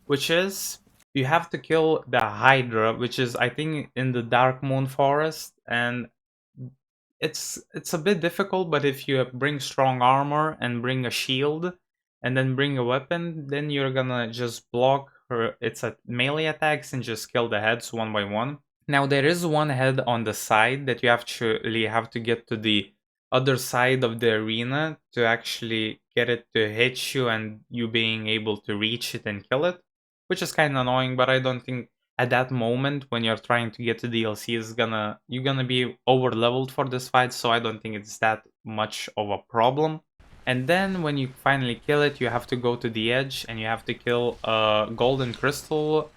Which is, you have to kill the Hydra, which is, I think, in the Dark Moon Forest. And it's a bit difficult, but if you bring strong armor and bring a shield, and then bring a weapon, then you're gonna just block her, it's a melee attacks, and just kill the heads one by one. Now there is one head on the side that you actually have to get to the other side of the arena to actually get it to hit you and you being able to reach it and kill it, which is kind of annoying, but I don't think at that moment when you're trying to get to DLC you're gonna be over leveled for this fight, so I don't think it's that much of a problem. And then when you finally kill it, you have to go to the edge and you have to kill a golden crystal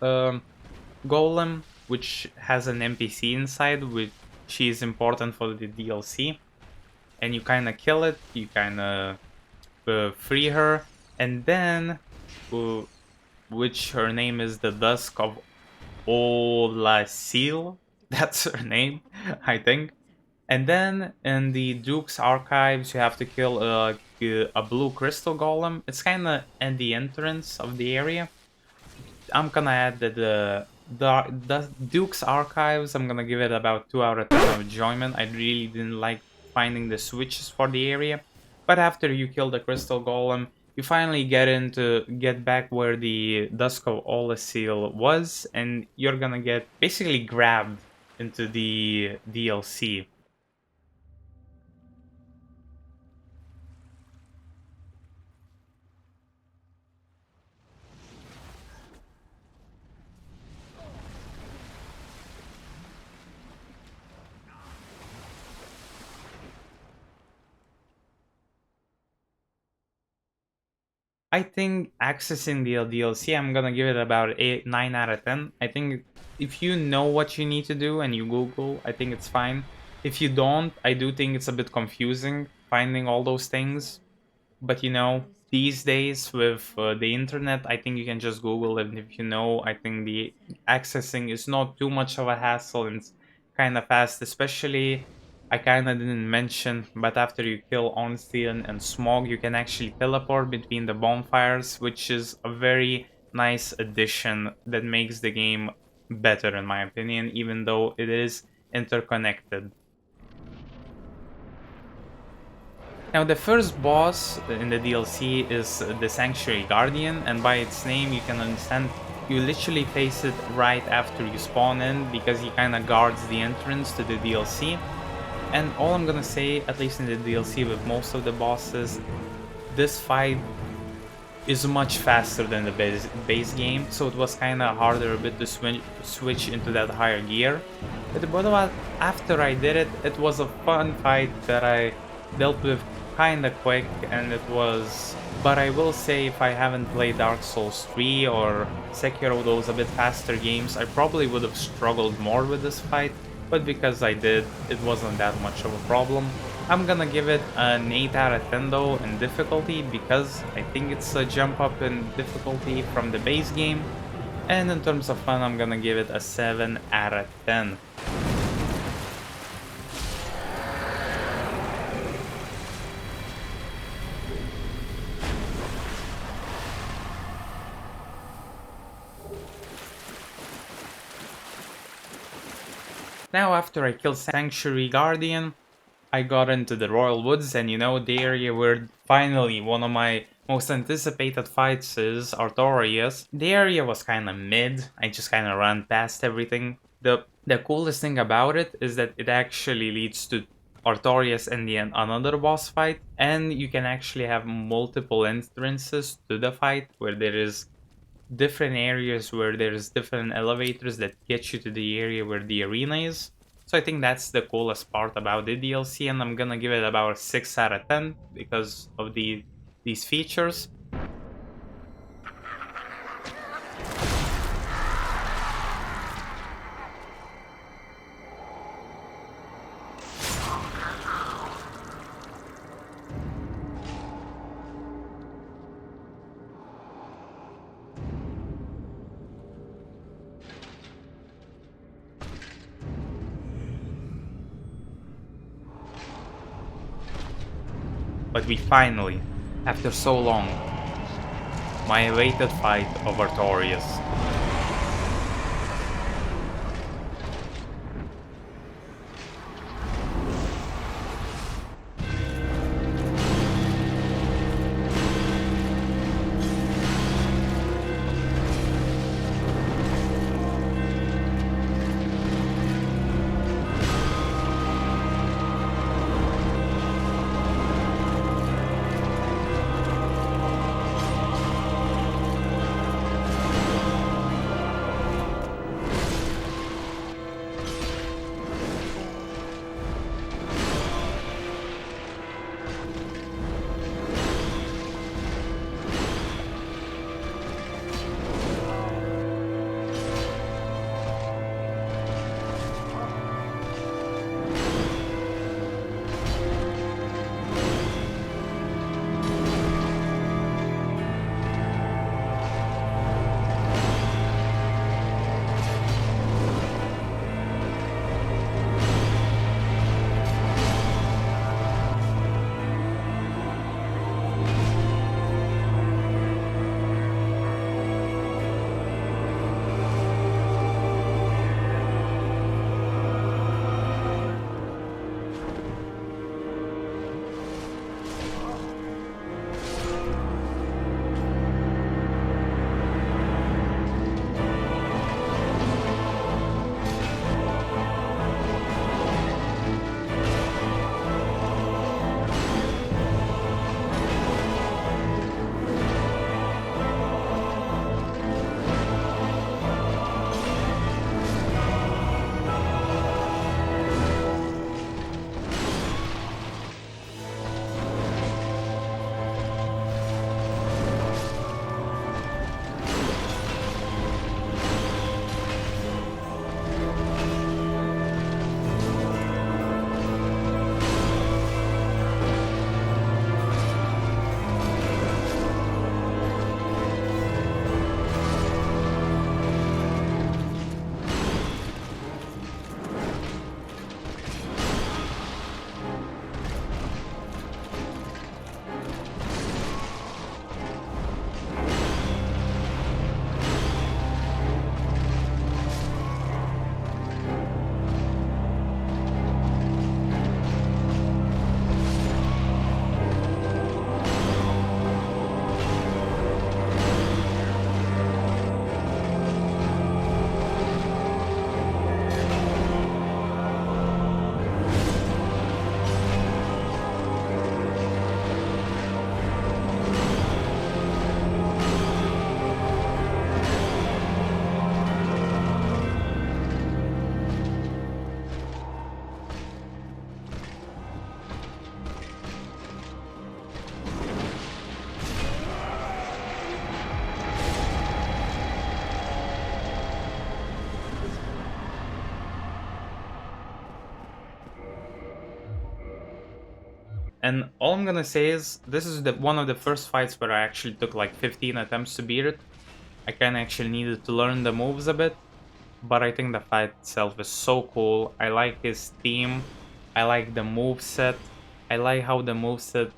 golem, which has an NPC inside, which is important for the DLC. And you kind of kill it, you kind of free her, and then, which her name is the Dusk of Olasil, that's her name, I think. And then in the Duke's Archives, you have to kill a blue crystal golem. It's kind of at the entrance of the area. I'm gonna add that the Duke's Archives, I'm gonna give it about 2 out of 10 of enjoyment. I really didn't like finding the switches for the area. But after you kill the crystal golem, you finally get back where the Dusk of Olasil was, and you're gonna get basically grabbed into the DLC. I think accessing the DLC, I'm gonna give it about 9 out of 10. I think if you know what you need to do and you Google, I think it's fine. If you don't, I do think it's a bit confusing finding all those things. But you know, these days with the internet, I think you can just Google it. And if you know, I think the accessing is not too much of a hassle and it's kind of fast. Especially, I kind of didn't mention, but after you kill Ornstein and Smog, you can actually teleport between the bonfires, which is a very nice addition that makes the game better in my opinion, even though it is interconnected. Now the first boss in the DLC is the Sanctuary Guardian, and by its name you can understand you literally face it right after you spawn in because he kind of guards the entrance to the DLC. And all I'm gonna say, at least in the DLC with most of the bosses, this fight is much faster than the base game, so it was kind of harder a bit to switch into that higher gear. But after I did it, it was a fun fight that I dealt with kinda quick, and it was... But I will say, if I haven't played Dark Souls 3 or Sekiro, those a bit faster games, I probably would have struggled more with this fight, but because I did, it wasn't that much of a problem. I'm gonna give it an 8 out of 10 though in difficulty, because I think it's a jump up in difficulty from the base game. And in terms of fun, I'm gonna give it a 7 out of 10. Now after I killed Sanctuary Guardian, I got into the Royal Woods, and you know, the area where finally one of my most anticipated fights is Artorias. The area was kinda mid, I just kinda ran past everything. The coolest thing about it is that it actually leads to Artorias and the another boss fight, and you can actually have multiple entrances to the fight where there is different areas where there's different elevators that get you to the area where the arena is. So I think that's the coolest part about the DLC, and I'm gonna give it about a 6 out of 10 because of these features. But we finally, after so long, my awaited fight of Artorias. And all I'm gonna say is, this is one of the first fights where I actually took like 15 attempts to beat it. I kinda actually needed to learn the moves a bit, but I think the fight itself is so cool. I like his theme, I like the moveset, I like how the moveset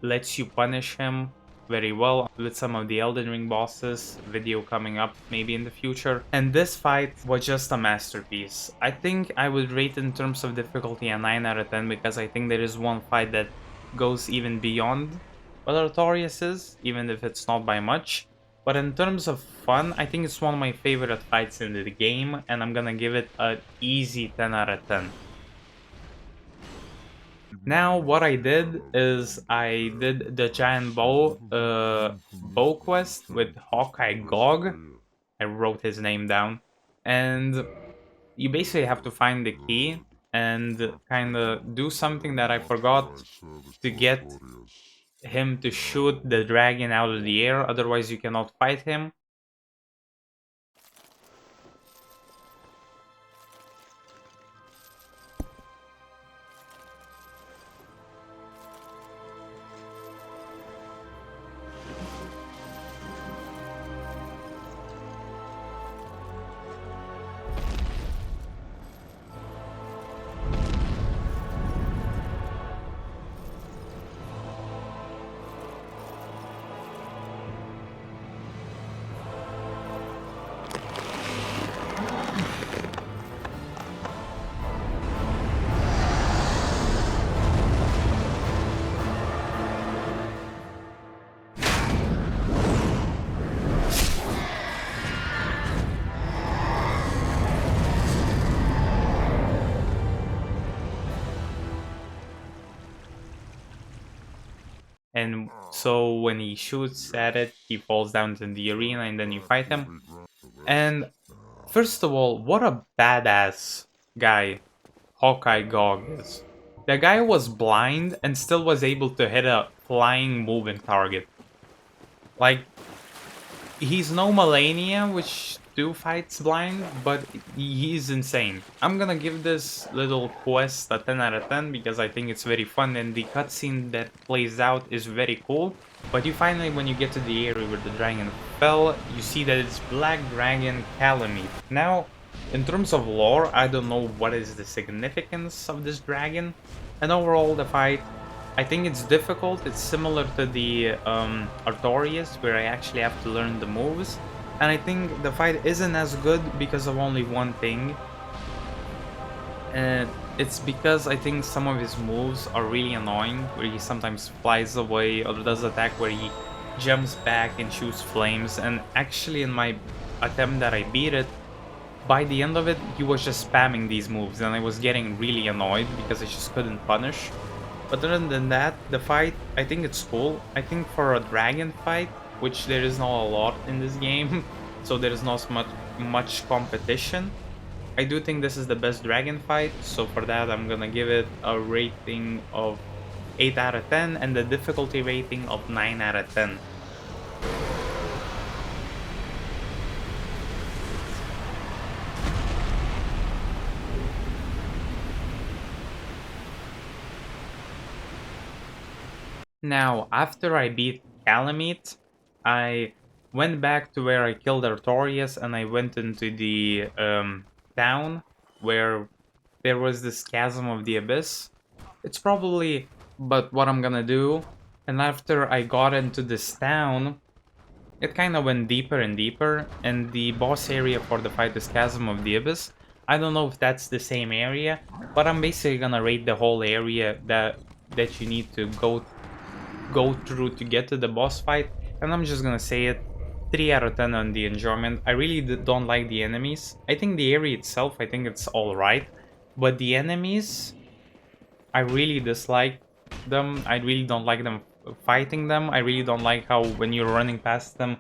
lets you punish him very well with some of the Elden Ring bosses, video coming up maybe in the future. And this fight was just a masterpiece. I think I would rate in terms of difficulty a 9 out of 10 because I think there is one fight that goes even beyond what Artorias is, even if it's not by much. But in terms of fun, I think it's one of my favorite fights in the game, and I'm gonna give it an easy 10 out of 10. Now, what I did is I did the giant bow quest with Hawkeye Gog. I wrote his name down. And you basically have to find the key and kind of do something that I forgot to get him to shoot the dragon out of the air, otherwise you cannot fight him. And so when he shoots at it, he falls down in the arena and then you fight him. And first of all, what a badass guy Hawkeye Gog is. The guy was blind and still was able to hit a flying moving target. Like, he's no Melania, which do fights blind, but he's insane. I'm gonna give this little quest a 10 out of 10 because I think it's very fun and the cutscene that plays out is very cool. But you finally, when you get to the area where the dragon fell, you see that it's Black Dragon Calamite. Now, in terms of lore, I don't know what is the significance of this dragon. And overall, the fight, I think it's difficult. It's similar to the Artorias, where I actually have to learn the moves. And I think the fight isn't as good because of only one thing. And it's because I think some of his moves are really annoying, where he sometimes flies away or does attack where he jumps back and shoots flames. And actually in my attempt that I beat it, by the end of it, he was just spamming these moves and I was getting really annoyed because I just couldn't punish. But other than that, the fight, I think it's cool. I think for a dragon fight, which there is not a lot in this game, so there is not much competition, I do think this is the best dragon fight, so for that I'm gonna give it a rating of 8 out of 10 and the difficulty rating of 9 out of 10. Now, after I beat Calamite, I went back to where I killed Artorias and I went into the town where there was this chasm of the abyss. It's probably but what I'm gonna do. And after I got into this town, it kind of went deeper and deeper, and the boss area for the fight is Chasm of the Abyss. I don't know if that's the same area, but I'm basically gonna rate the whole area that you need to go through to get to the boss fight, and I'm just gonna say it, 3 out of 10 on the enjoyment. I really don't like the enemies. I think the area itself, I think it's alright, but the enemies, I really dislike them. I really don't like them fighting them. I really don't like how when you're running past them,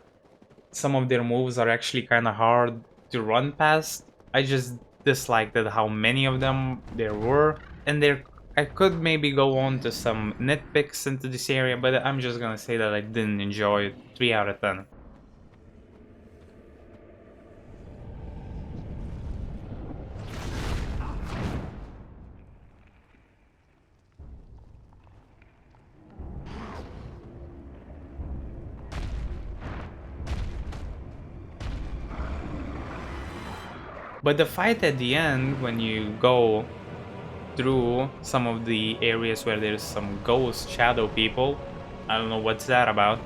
some of their moves are actually kind of hard to run past. I just disliked it how many of them there were, and I could maybe go on to some nitpicks into this area, but I'm just gonna say that I didn't enjoy it. 3 out of 10. But the fight at the end, when you go through some of the areas where there's some ghost shadow people, I don't know what's that about,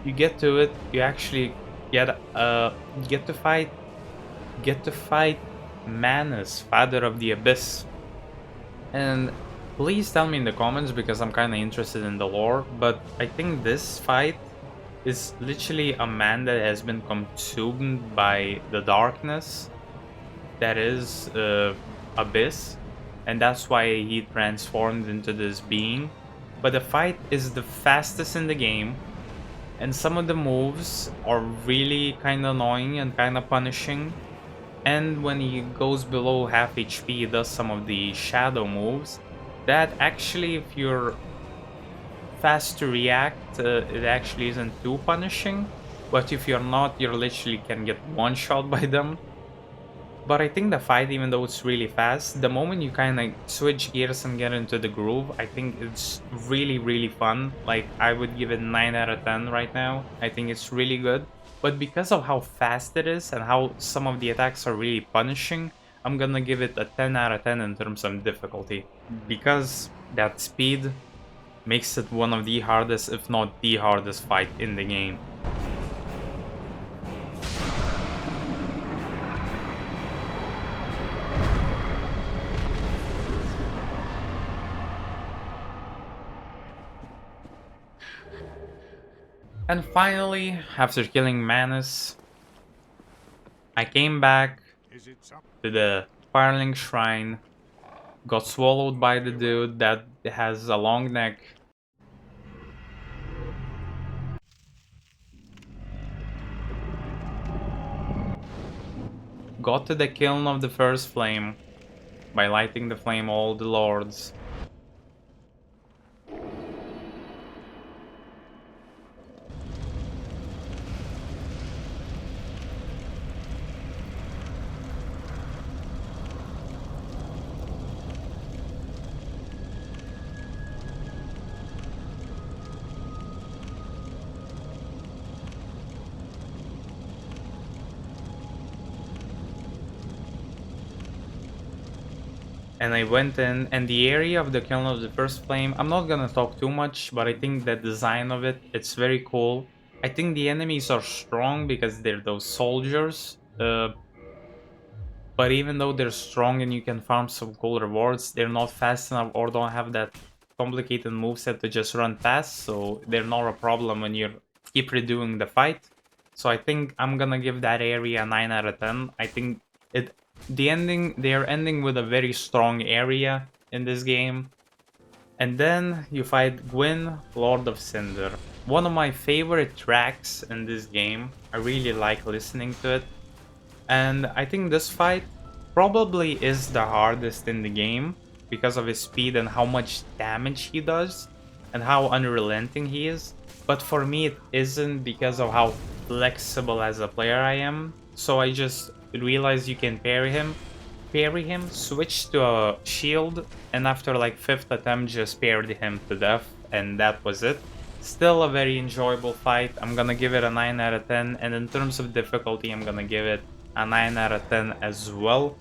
you get to it, you actually get to fight Manus, Father of the Abyss. And please tell me in the comments because I'm kind of interested in the lore, but I think this fight is literally a man that has been consumed by the darkness that is Abyss, and that's why he transformed into this being. But the fight is the fastest in the game, and some of the moves are really kind of annoying and kind of punishing. And when he goes below half HP, he does some of the shadow moves that actually, if you're fast to react, it actually isn't too punishing. But if you're not, you literally can get one shot by them. But I think the fight, even though it's really fast, the moment you kind of switch gears and get into the groove, I think it's really, really fun. Like, I would give it 9 out of 10 right now. I think it's really good. But because of how fast it is and how some of the attacks are really punishing, I'm gonna give it a 10 out of 10 in terms of difficulty. Because that speed makes it one of the hardest, if not the hardest fight in the game. And finally, after killing Manus, I came back to the Firelink Shrine, got swallowed by the dude that has a long neck. Got to the kiln of the first flame by lighting the flame all the lords. And I went in, and the area of the kiln of the first flame, I'm not gonna talk too much, but I think the design of it, it's very cool. I think the enemies are strong because they're those soldiers, but even though they're strong and you can farm some cool rewards, they're not fast enough or don't have that complicated moveset to just run fast, so they're not a problem when you keep redoing the fight. So I think I'm gonna give that area a 9 out of 10. I think they're ending with a very strong area in this game. And then you fight Gwyn, Lord of Cinder. One of my favorite tracks in this game. I really like listening to it. And I think this fight probably is the hardest in the game because of his speed and how much damage he does and how unrelenting he is. But for me it isn't because of how flexible as a player I am. So I just realized you can parry him, switch to a shield, and after like 5th attempt just parried him to death, and that was it. Still a very enjoyable fight. I'm gonna give it a 9 out of 10, and in terms of difficulty I'm gonna give it a 9 out of 10 as well.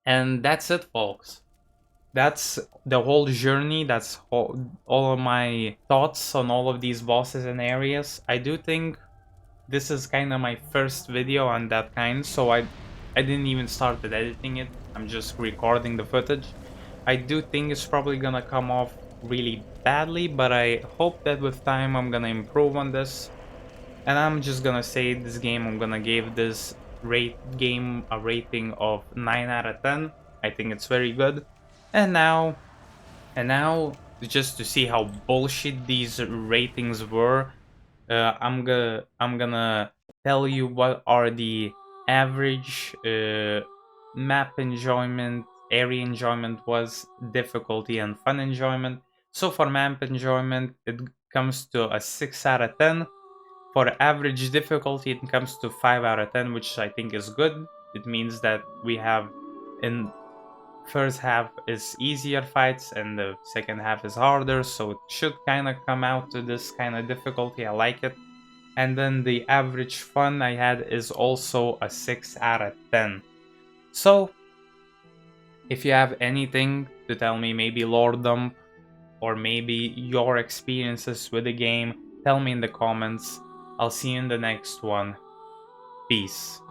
And that's it, folks. That's the whole journey. That's all of my thoughts on all of these bosses and areas. I do think this is kind of my first video on that kind, so I didn't even start editing it. I'm just recording the footage. I do think it's probably gonna come off really badly, but I hope that with time I'm gonna improve on this. And I'm just gonna say this game, I'm gonna give this game a rating of 9 out of 10. I think it's very good. And now, just to see how bullshit these ratings were, I'm gonna tell you what are the average map enjoyment, area enjoyment was, difficulty and fun enjoyment. So for map enjoyment, it comes to a 6 out of 10. For average difficulty, it comes to 5 out of 10, which I think is good. It means that we have in first half is easier fights and the second half is harder, so it should kind of come out to this kind of difficulty. I like it. And then the average fun I had is also a 6 out of 10. So if you have anything to tell me, maybe lore dump or maybe your experiences with the game, tell me in the comments. I'll see you in the next one. Peace.